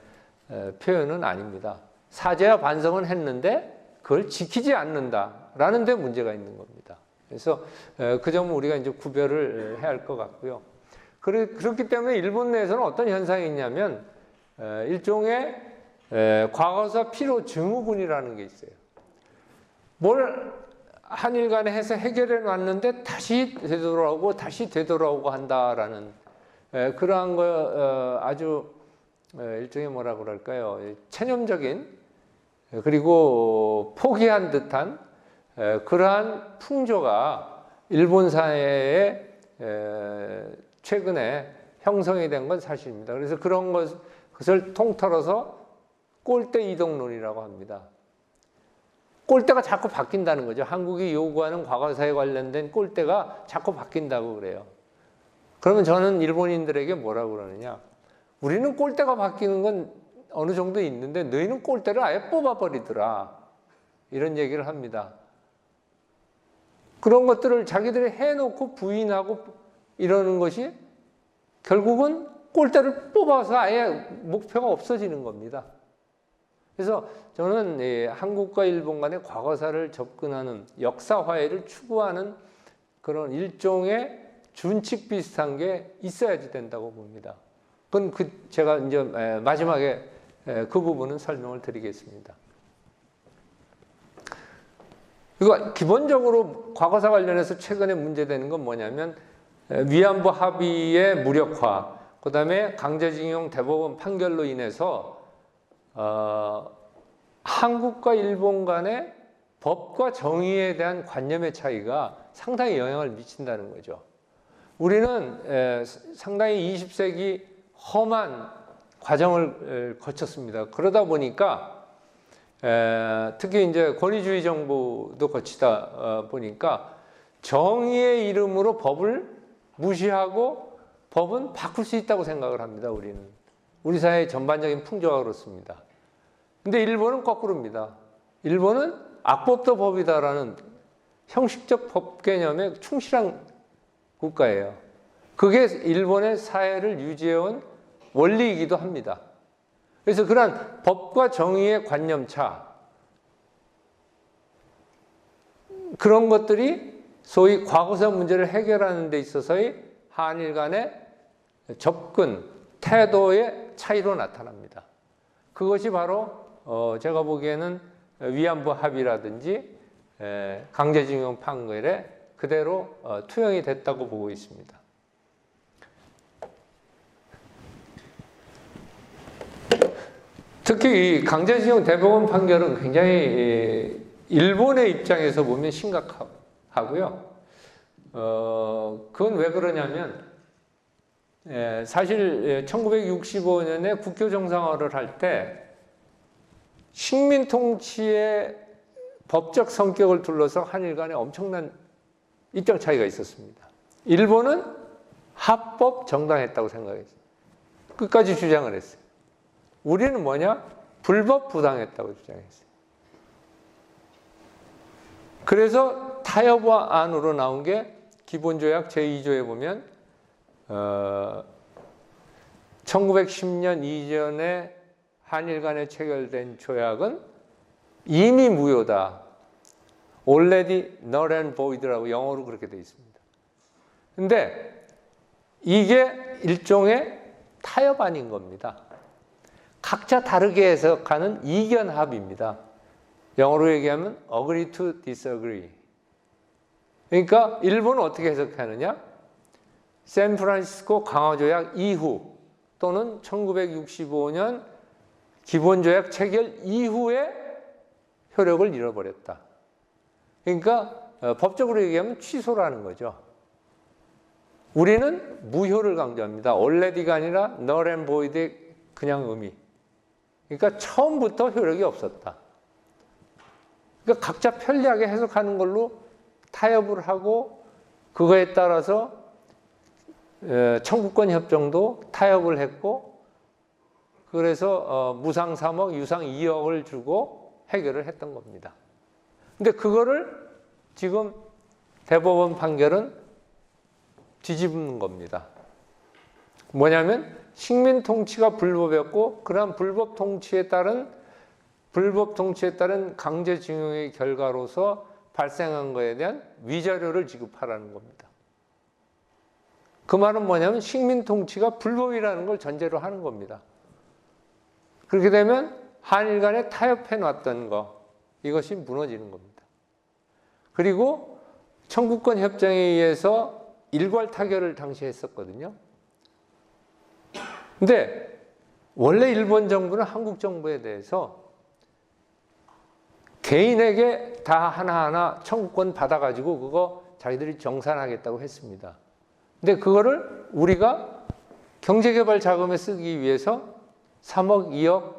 표현은 아닙니다. 사죄와 반성은 했는데 그걸 지키지 않는다라는 데 문제가 있는 겁니다. 그래서 그 점은 우리가 이제 구별을 해야 할 것 같고요. 그렇기 때문에 일본 내에서는 어떤 현상이 있냐면 일종의 과거사 피로 증후군이라는 게 있어요. 뭘 한일 간에 해서 해결해 놨는데 다시 되돌아오고 다시 되돌아오고 한다라는 그러한 거 아주 일종의 뭐라 그럴까요? 체념적인 그리고 포기한 듯한 그러한 풍조가 일본 사회에 최근에 형성이 된 건 사실입니다. 그래서 그런 것을 통틀어서 꼴대 이동론이라고 합니다. 꼴대가 자꾸 바뀐다는 거죠. 한국이 요구하는 과거사에 관련된 꼴대가 자꾸 바뀐다고 그래요. 그러면 저는 일본인들에게 뭐라고 그러느냐. 우리는 꼴대가 바뀌는 건 어느 정도 있는데 너희는 꼴대를 아예 뽑아버리더라. 이런 얘기를 합니다. 그런 것들을 자기들이 해놓고 부인하고 이러는 것이 결국은 꼴대를 뽑아서 아예 목표가 없어지는 겁니다. 그래서 저는 한국과 일본 간의 과거사를 접근하는 역사화해를 추구하는 그런 일종의 준칙 비슷한 게 있어야지 된다고 봅니다. 그건 제가 이제 마지막에 그 부분은 설명을 드리겠습니다. 그리고 기본적으로 과거사 관련해서 최근에 문제되는 건 뭐냐면 위안부 합의의 무력화, 그 다음에 강제징용 대법원 판결로 인해서 한국과 일본 간의 법과 정의에 대한 관념의 차이가 상당히 영향을 미친다는 거죠. 우리는 상당히 20세기 험한 과정을 거쳤습니다. 그러다 보니까 특히 이제 권위주의 정부도 거치다 보니까 정의의 이름으로 법을 무시하고 법은 바꿀 수 있다고 생각을 합니다. 우리 사회의 전반적인 풍조가 그렇습니다. 근데 일본은 거꾸로입니다. 일본은 악법도 법이다라는 형식적 법 개념에 충실한 국가예요. 그게 일본의 사회를 유지해온 원리이기도 합니다. 그래서 그러한 법과 정의의 관념차, 그런 것들이 소위 과거사 문제를 해결하는 데 있어서의 한일 간의 접근, 태도의 차이로 나타납니다. 그것이 바로 제가 보기에는 위안부 합의라든지 강제징용 판결에 그대로 투영이 됐다고 보고 있습니다. 특히 이 강제징용 대법원 판결은 굉장히 일본의 입장에서 보면 심각하고요. 그건 왜 그러냐면 사실 1965년에 국교 정상화를 할 때 식민 통치의 법적 성격을 둘러서 한일 간에 엄청난 입장 차이가 있었습니다. 일본은 합법 정당했다고 생각했어요. 끝까지 주장을 했어요. 우리는 뭐냐? 불법 부당했다고 주장했어요. 그래서 타협안으로 나온 게 기본조약 제2조에 보면 1910년 이전에 한일 간에 체결된 조약은 이미 무효다. already null and void라고 영어로 그렇게 되어 있습니다. 근데 이게 일종의 타협안인 겁니다. 각자 다르게 해석하는 이견 합의입니다. 영어로 얘기하면 agree to disagree. 그러니까 일본은 어떻게 해석하느냐? 샌프란시스코 강화조약 이후 또는 1965년 기본조약 체결 이후에 효력을 잃어버렸다. 그러니까 법적으로 얘기하면 취소라는 거죠. 우리는 무효를 강조합니다. already가 아니라 null and void의 그냥 의미. 그러니까 처음부터 효력이 없었다. 그러니까 각자 편리하게 해석하는 걸로 타협을 하고 그거에 따라서 청구권 협정도 타협을 했고 그래서 무상 3억, 유상 2억을 주고 해결을 했던 겁니다. 근데 그거를 지금 대법원 판결은 뒤집는 겁니다. 뭐냐면 식민 통치가 불법이었고 그러한 불법 통치에 따른 강제징용의 결과로서 발생한 것에 대한 위자료를 지급하라는 겁니다. 그 말은 뭐냐면 식민 통치가 불법이라는 걸 전제로 하는 겁니다. 그렇게 되면 한일 간에 타협해 놨던 거 이것이 무너지는 겁니다. 그리고 청구권 협정에 의해서 일괄 타결을 당시 했었거든요. 근데 원래 일본 정부는 한국 정부에 대해서 개인에게 다 하나하나 청구권 받아가지고 그거 자기들이 정산하겠다고 했습니다. 근데 그거를 우리가 경제개발 자금에 쓰기 위해서 3억, 2억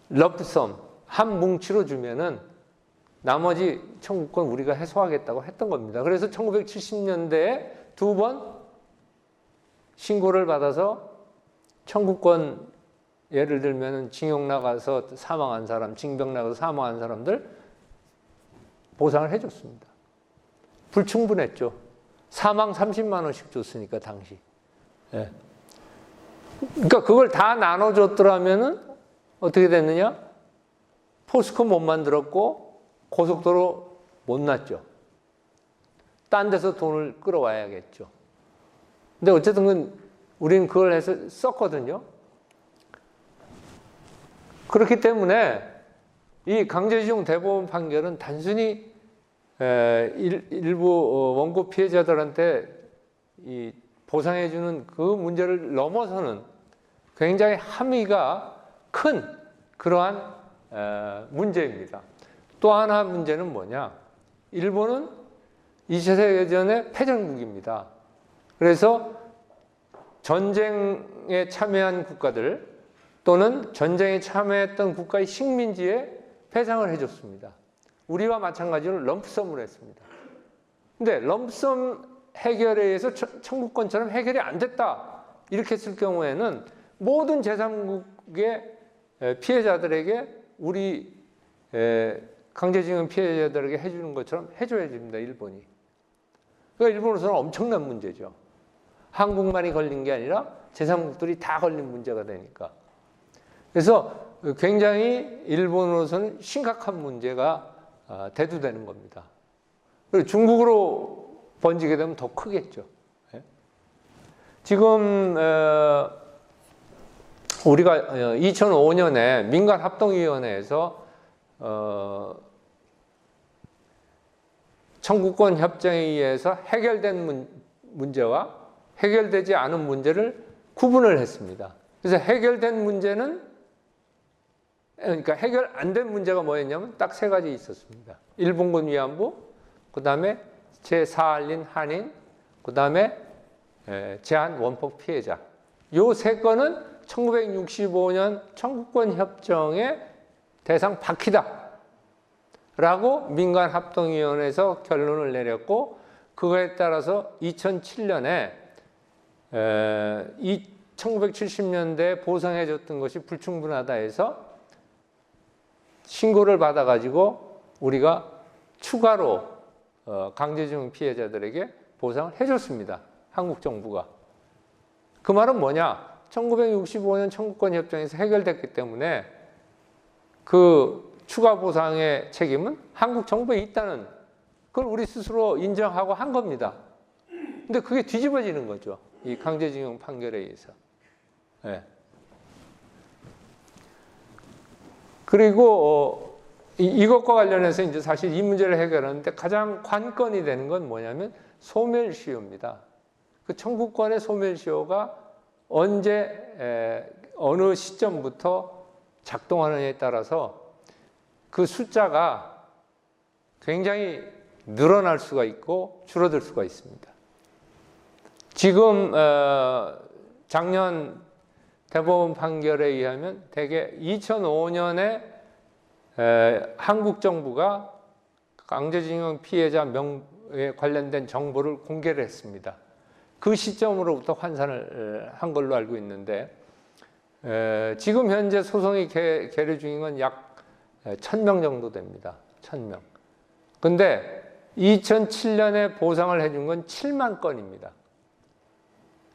럼프섬 한 뭉치로 주면은 나머지 청구권 우리가 해소하겠다고 했던 겁니다. 그래서 1970년대에 2번 신고를 받아서 청구권 예를 들면 징용 나가서 사망한 사람, 징병 나가서 사망한 사람들 보상을 해줬습니다. 불충분했죠. 사망 30만 원씩 줬으니까 당시. 예. 그러니까 그걸 다 나눠줬더라면은 어떻게 됐느냐? 포스코 못 만들었고 고속도로 못 났죠. 딴 데서 돈을 끌어와야겠죠. 근데 어쨌든 우리는 그걸 해서 썼거든요. 그렇기 때문에 이 강제징용 대법원 판결은 단순히 일부 원고 피해자들한테 이 보상해주는 그 문제를 넘어서는 굉장히 함의가 큰 그러한 문제입니다. 또 하나 문제는 뭐냐? 일본은 2차 세계대전의 패전국입니다. 그래서 전쟁에 참여한 국가들 또는 전쟁에 참여했던 국가의 식민지에 배상을 해줬습니다. 우리와 마찬가지로 럼프섬을 했습니다. 근데 럼프섬 해결에 의해서 청구권처럼 해결이 안 됐다. 이렇게 했을 경우에는 모든 제3국의 피해자들에게 우리 강제징용 피해자들에게 해주는 것처럼 해줘야 됩니다. 일본이. 그러니까 일본으로서는 엄청난 문제죠. 한국만이 걸린 게 아니라 제3국들이 다 걸린 문제가 되니까. 그래서 굉장히 일본으로서는 심각한 문제가 대두되는 겁니다. 그리고 중국으로 번지게 되면 더 크겠죠. 지금 우리가 2005년에 민간합동위원회에서 청구권 협정에 의해서 해결된 문제와 해결되지 않은 문제를 구분을 했습니다. 그래서 해결된 문제는 그러니까 해결 안 된 문제가 뭐였냐면 딱 세 가지 있었습니다. 일본군 위안부, 그 다음에 제4한린 한인, 그 다음에 제한 원폭 피해자. 요 세 건은 1965년 청구권 협정의 대상 밖이다 라고 민간합동위원회에서 결론을 내렸고, 그거에 따라서 2007년에 1970년대에 보상해줬던 것이 불충분하다 해서 신고를 받아가지고 우리가 추가로 강제징용 피해자들에게 보상을 해줬습니다. 한국 정부가. 그 말은 뭐냐? 1965년 청구권 협정에서 해결됐기 때문에 그 추가 보상의 책임은 한국 정부에 있다는 그걸 우리 스스로 인정하고 한 겁니다. 근데 그게 뒤집어지는 거죠. 이 강제징용 판결에 의해서. 네. 그리고 이것과 관련해서 이제 사실 이 문제를 해결하는데 가장 관건이 되는 건 뭐냐면 소멸시효입니다. 그 청구권의 소멸시효가 언제 어느 시점부터 작동하느냐에 따라서 그 숫자가 굉장히 늘어날 수가 있고 줄어들 수가 있습니다. 지금 작년 대법원 판결에 의하면 대개 2005년에 한국 정부가 강제징용 피해자 명에 관련된 정보를 공개를 했습니다. 그 시점으로부터 환산을 한 걸로 알고 있는데 지금 현재 소송이 계류 중인 건 약 1000명 정도 됩니다. 1000명. 근데 2007년에 보상을 해준 건 7만 건입니다.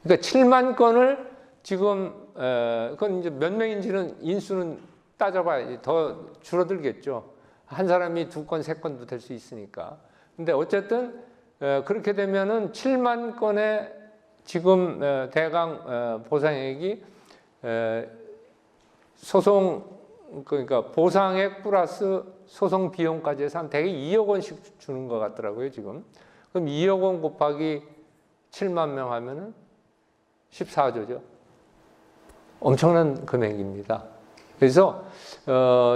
그러니까 7만 건을 지금 그건 이제 몇 명인지는 인수는 따져봐야지 더 줄어들겠죠. 한 사람이 2건, 3건도 될 수 있으니까. 근데 어쨌든 그렇게 되면은 7만 건의 지금 대강 보상액이 소송 그러니까 보상액 플러스 소송 비용까지 해서 한 대개 2억 원씩 주는 것 같더라고요, 지금. 그럼 2억 원 곱하기 7만 명 하면은 14조죠. 엄청난 금액입니다. 그래서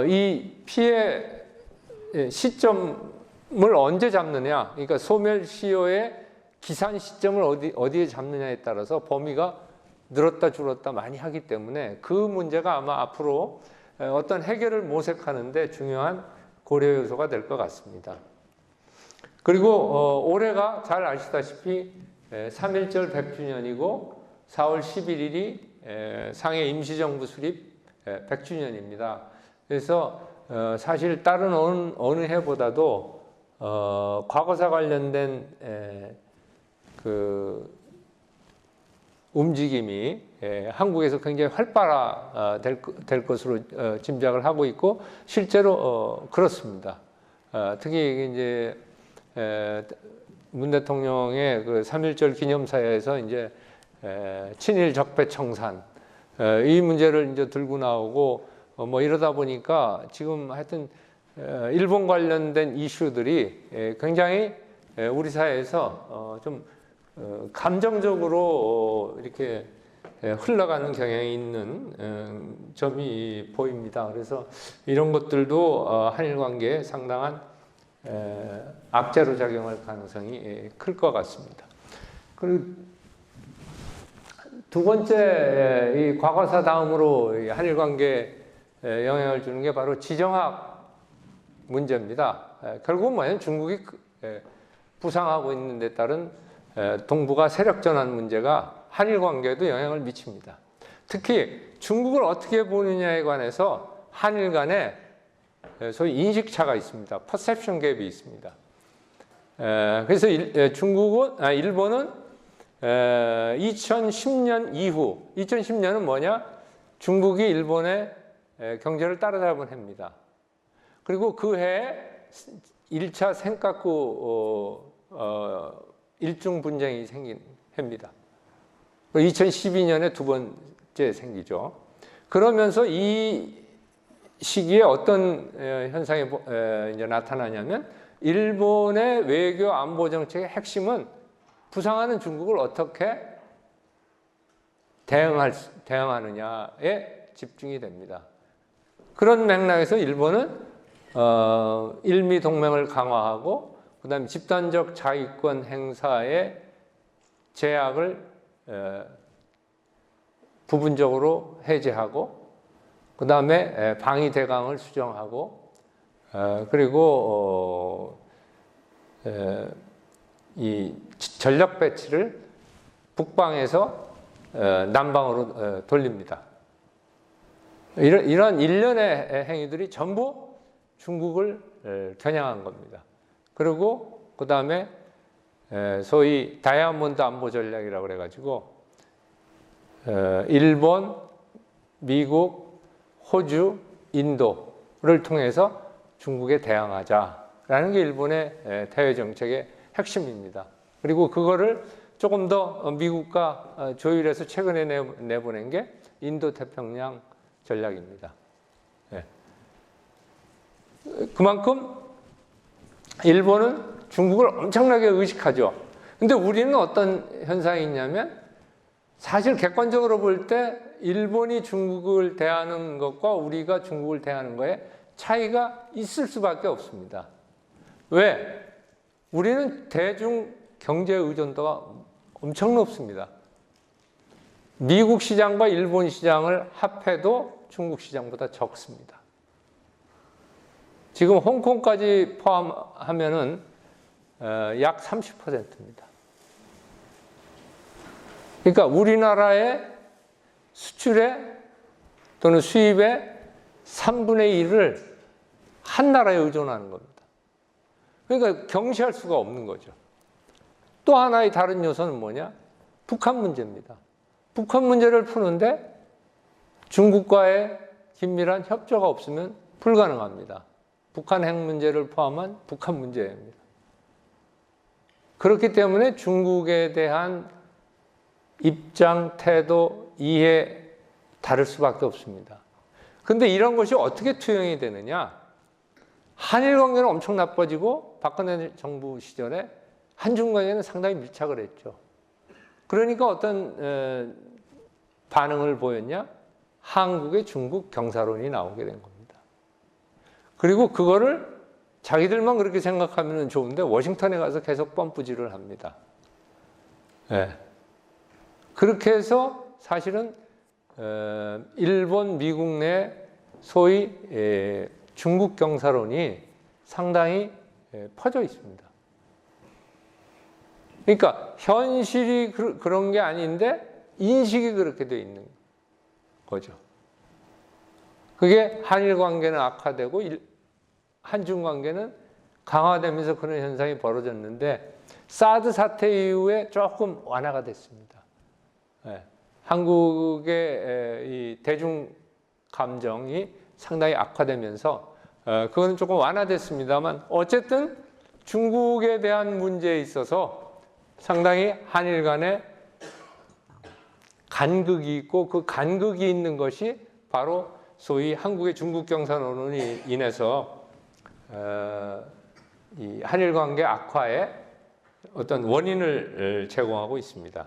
이 피해 시점을 언제 잡느냐, 그러니까 소멸시효의 기산 시점을 어디에 잡느냐에 따라서 범위가 늘었다 줄었다 많이 하기 때문에 그 문제가 아마 앞으로 어떤 해결을 모색하는데 중요한 고려 요소가 될 것 같습니다. 그리고 올해가 잘 아시다시피 3.1절 100주년이고 4월 11일이 상해 임시정부 수립 100주년입니다. 그래서 사실 다른 어느 해보다도 과거사 관련된 그 움직임이 한국에서 굉장히 활발화될 것으로 짐작을 하고 있고 실제로 그렇습니다. 특히 이제 문 대통령의 그 3.1절 기념사에서 이제 친일 적폐 청산 이 문제를 이제 들고 나오고 뭐 이러다 보니까 지금 하여튼 일본 관련된 이슈들이 굉장히 우리 사회에서 좀 감정적으로 이렇게 흘러가는 경향이 있는 점이 보입니다. 그래서 이런 것들도 한일 관계에 상당한 악재로 작용할 가능성이 클 것 같습니다. 그리고 두 번째 이 과거사 다음으로 한일 관계에 영향을 주는 게 바로 지정학 문제입니다. 결국은 뭐냐면 중국이 부상하고 있는 데 따른 동북아 세력 전환 문제가 한일 관계에도 영향을 미칩니다. 특히 중국을 어떻게 보느냐에 관해서 한일 간에 소위 인식차가 있습니다. 퍼셉션 갭이 있습니다. 그래서 일본은 2010년 이후, 2010년은 뭐냐? 중국이 일본의 경제를 따라잡은 해입니다. 그리고 그 해에 1차 센카쿠 일중 분쟁이 생긴 해입니다. 2012년에 두 번째 생기죠. 그러면서 이 시기에 어떤 현상이 이제 나타나냐면 일본의 외교 안보 정책의 핵심은 부상하는 중국을 어떻게 대응하느냐에 집중이 됩니다. 그런 맥락에서 일본은 일미 동맹을 강화하고 그다음에 집단적 자위권 행사에 제약을 부분적으로 해제하고 그 다음에 방위 대강을 수정하고 그리고 이 전력 배치를 북방에서 남방으로 돌립니다. 이런 일련의 행위들이 전부 중국을 겨냥한 겁니다. 그리고 그 다음에 소위 다이아몬드 안보 전략이라고 그래가지고 일본, 미국, 호주, 인도를 통해서 중국에 대항하자라는 게 일본의 대외 정책의 핵심입니다. 그리고 그거를 조금 더 미국과 조율해서 최근에 내보낸 게 인도 태평양 전략입니다. 그만큼 일본은 중국을 엄청나게 의식하죠. 근데 우리는 어떤 현상이 있냐면 사실 객관적으로 볼 때 일본이 중국을 대하는 것과 우리가 중국을 대하는 거에 차이가 있을 수밖에 없습니다. 왜? 우리는 대중 경제 의존도가 엄청 높습니다. 미국 시장과 일본 시장을 합해도 중국 시장보다 적습니다. 지금 홍콩까지 포함하면은 약 30%입니다. 그러니까 우리나라의 수출에 또는 수입의 3분의 1을 한 나라에 의존하는 겁니다. 그러니까 경시할 수가 없는 거죠. 또 하나의 다른 요소는 뭐냐? 북한 문제입니다. 북한 문제를 푸는데 중국과의 긴밀한 협조가 없으면 불가능합니다. 북한 핵 문제를 포함한 북한 문제입니다. 그렇기 때문에 중국에 대한 입장, 태도, 이해 다를 수밖에 없습니다. 그런데 이런 것이 어떻게 투영이 되느냐? 한일 관계는 엄청 나빠지고 박근혜 정부 시절에 한중 관계는 상당히 밀착을 했죠. 그러니까 어떤 반응을 보였냐? 한국의 중국 경사론이 나오게 된 겁니다. 그리고 그거를 자기들만 그렇게 생각하면 좋은데 워싱턴에 가서 계속 펌프질을 합니다. 그렇게 해서 사실은 일본, 미국 내 소위 중국 경사론이 상당히 퍼져 있습니다. 그러니까 현실이 그런 게 아닌데 인식이 그렇게 돼 있는 거죠. 그게 한일 관계는 악화되고 한중 관계는 강화되면서 그런 현상이 벌어졌는데 사드 사태 이후에 조금 완화가 됐습니다. 한국의 이 대중 감정이 상당히 악화되면서 그건 조금 완화됐습니다만 어쨌든 중국에 대한 문제에 있어서 상당히 한일 간에 간극이 있고 그 간극이 있는 것이 바로 소위 한국의 중국 경사론으로 인해서 이 한일 관계 악화의 어떤 원인을 제공하고 있습니다.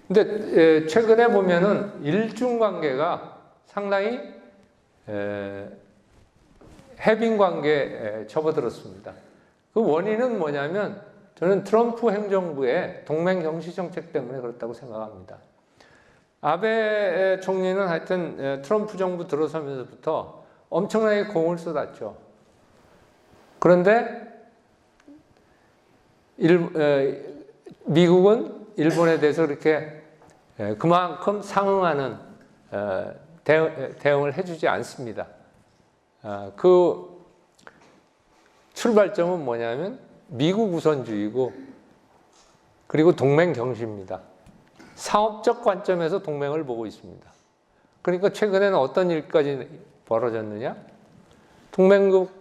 근데 최근에 보면은 일중 관계가 상당히 해빙 관계에 접어들었습니다. 그 원인은 뭐냐면 저는 트럼프 행정부의 동맹 경시 정책 때문에 그렇다고 생각합니다. 아베 총리는 하여튼 트럼프 정부 들어서면서부터 엄청나게 공을 쏟았죠. 그런데 미국은 일본에 대해서 그렇게 그만큼 상응하는 대응을 해주지 않습니다. 그 출발점은 뭐냐면 미국 우선주의고 그리고 동맹 경시입니다. 상업적 관점에서 동맹을 보고 있습니다. 그러니까 최근에는 어떤 일까지 벌어졌느냐? 동맹국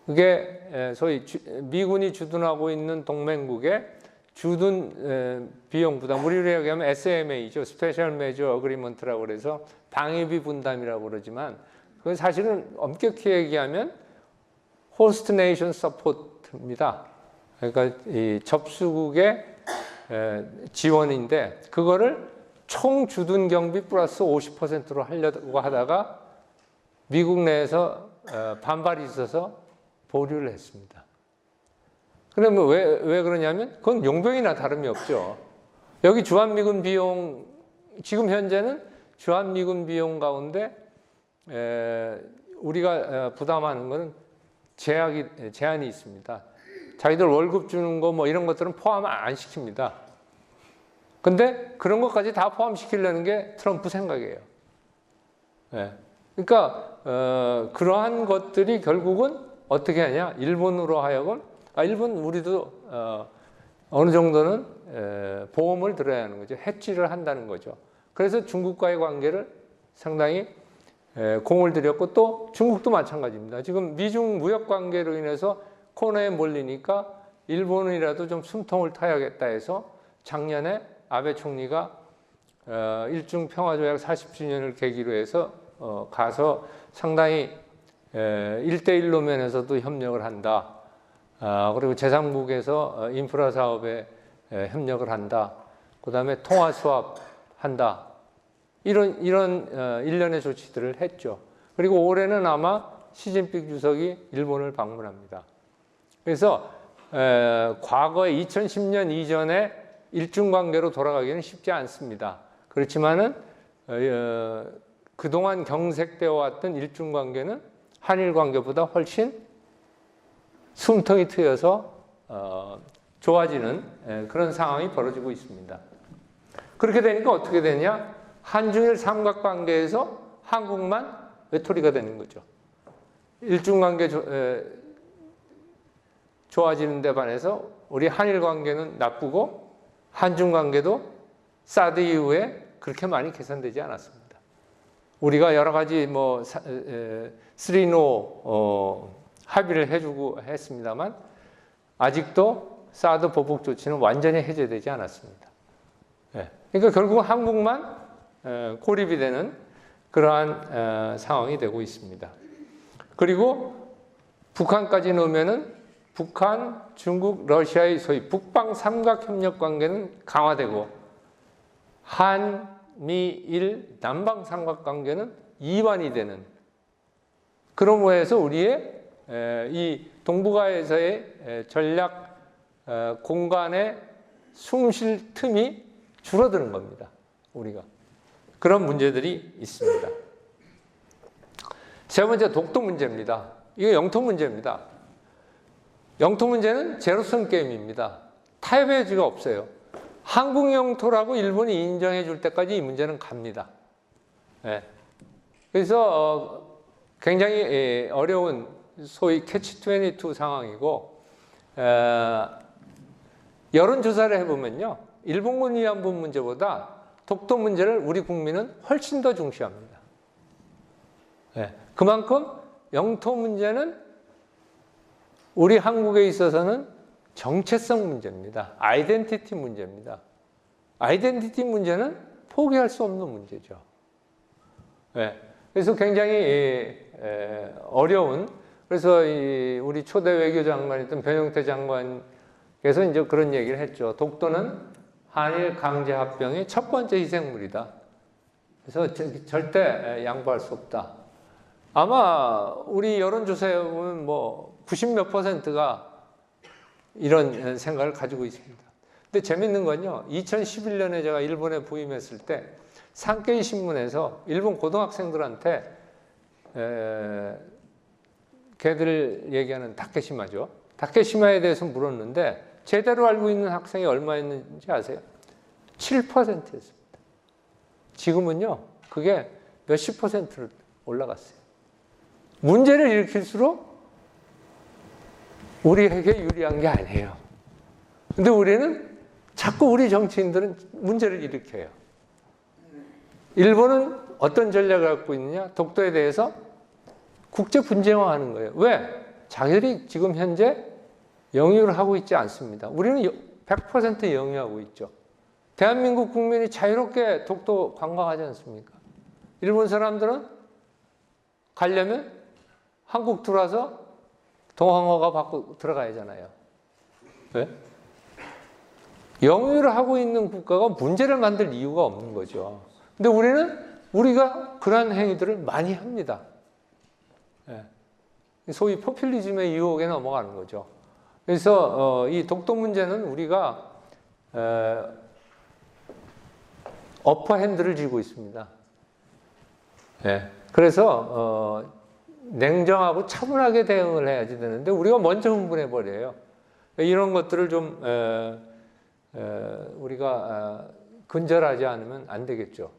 그게 소위 미군이 주둔하고 있는 동맹국의 주둔 비용 부담, 우리로 얘기하면 SMA죠. 스페셜 메저 어그리먼트라고 그래서 방위비 분담이라고 그러지만 그건 사실은 엄격히 얘기하면 호스트 네이션 서포트입니다. 그러니까 이 접수국의 지원인데 그거를 총 주둔 경비 플러스 50%로 하려고 하다가 미국 내에서 반발이 있어서 보류를 했습니다. 그러면 왜 그러냐면 그건 용병이나 다름이 없죠. 여기 주한미군 비용, 지금 현재는 주한미군 비용 가운데 우리가 부담하는 것은 제한이 있습니다. 자기들 월급 주는 거 뭐 이런 것들은 포함 안 시킵니다. 근데 그런 것까지 다 포함시키려는 게 트럼프 생각이에요. 예. 그러니까 그러한 것들이 결국은 어떻게 하냐? 일본으로 하여금 일본 우리도 어느 정도는 보험을 들어야 하는 거죠. 해지를 한다는 거죠. 그래서 중국과의 관계를 상당히 공을 들였고 또 중국도 마찬가지입니다. 지금 미중 무역 관계로 인해서 코너에 몰리니까 일본이라도 좀 숨통을 타야겠다 해서 작년에 아베 총리가 일중 평화조약 40주년을 계기로 해서 가서 상당히 1대1 면에서도 협력을 한다. 그리고 제3국에서 인프라 사업에 협력을 한다. 그 다음에 통화 수합 한다. 이런 일련의 조치들을 했죠. 그리고 올해는 아마 시진핑 주석이 일본을 방문합니다. 그래서 과거에 2010년 이전에 일중 관계로 돌아가기는 쉽지 않습니다. 그렇지만은 그동안 경색되어 왔던 일중 관계는 한일 관계보다 훨씬 숨통이 트여서 좋아지는 그런 상황이 벌어지고 있습니다. 그렇게 되니까 어떻게 되냐? 한중일 삼각관계에서 한국만 외톨이가 되는 거죠. 일중관계 좋아지는 데 반해서 우리 한일 관계는 나쁘고 한중 관계도 사드 이후에 그렇게 많이 개선되지 않았습니다. 우리가 여러 가지 뭐 3노 합의를 해주고 했습니다만 아직도 사드 보복 조치는 완전히 해제되지 않았습니다. 그러니까 결국 한국만 고립이 되는 그러한 상황이 되고 있습니다. 그리고 북한까지 넣으면은 북한, 중국, 러시아의 소위 북방 삼각협력 관계는 강화되고 한, 미, 일, 남방 삼각관계는 이완이 되는 그런 거에서 우리의 이 동북아에서의 전략 공간에 숨 쉴 틈이 줄어드는 겁니다. 우리가. 그런 문제들이 있습니다. 세 번째 독도 문제입니다. 이거 영토 문제입니다. 영토 문제는 제로섬 게임입니다. 타협의 여지가 없어요. 한국 영토라고 일본이 인정해 줄 때까지 이 문제는 갑니다. 그래서 굉장히 어려운 소위 캐치22 상황이고 여론조사를 해보면요. 일본군 위안부 문제보다 독도 문제를 우리 국민은 훨씬 더 중시합니다. 그만큼 영토 문제는 우리 한국에 있어서는 정체성 문제입니다. 아이덴티티 문제입니다. 아이덴티티 문제는 포기할 수 없는 문제죠. 그래서 굉장히 어려운, 그래서 우리 초대 외교장관이었던 변형태 장관께서 이제 그런 얘기를 했죠. 독도는 한일 강제합병의 첫 번째 희생물이다. 그래서 절대 양보할 수 없다. 아마 우리 여론조사에 보면 뭐 90몇 %가 이런 생각을 가지고 있습니다. 근데 재밌는 건요. 2011년에 제가 일본에 부임했을 때 산케이 신문에서 일본 고등학생들한테 걔들 얘기하는 다케시마죠. 다케시마에 대해서 물었는데 제대로 알고 있는 학생이 얼마였는지 아세요? 7%였습니다. 지금은요. 그게 몇십 %로 올라갔어요. 문제를 일으킬수록 우리에게 유리한 게 아니에요. 근데 우리는 자꾸 우리 정치인들은 문제를 일으켜요. 일본은 어떤 전략을 갖고 있느냐? 독도에 대해서 국제 분쟁화하는 거예요. 왜? 자기들이 지금 현재 영유를 하고 있지 않습니다. 우리는 100% 영유하고 있죠. 대한민국 국민이 자유롭게 독도 관광하지 않습니까? 일본 사람들은 가려면 한국 들어와서 동항허가 받고 들어가야 하잖아요. 왜? 영유를 하고 있는 국가가 문제를 만들 이유가 없는 거죠. 근데 우리가 그러한 행위들을 많이 합니다. 소위 포퓰리즘의 유혹에 넘어가는 거죠. 그래서 이 독도 문제는 우리가 어퍼핸드를 쥐고 있습니다. 예. 그래서 냉정하고 차분하게 대응을 해야지 되는데 우리가 먼저 흥분해 버려요. 이런 것들을 좀 우리가 근절하지 않으면 안 되겠죠.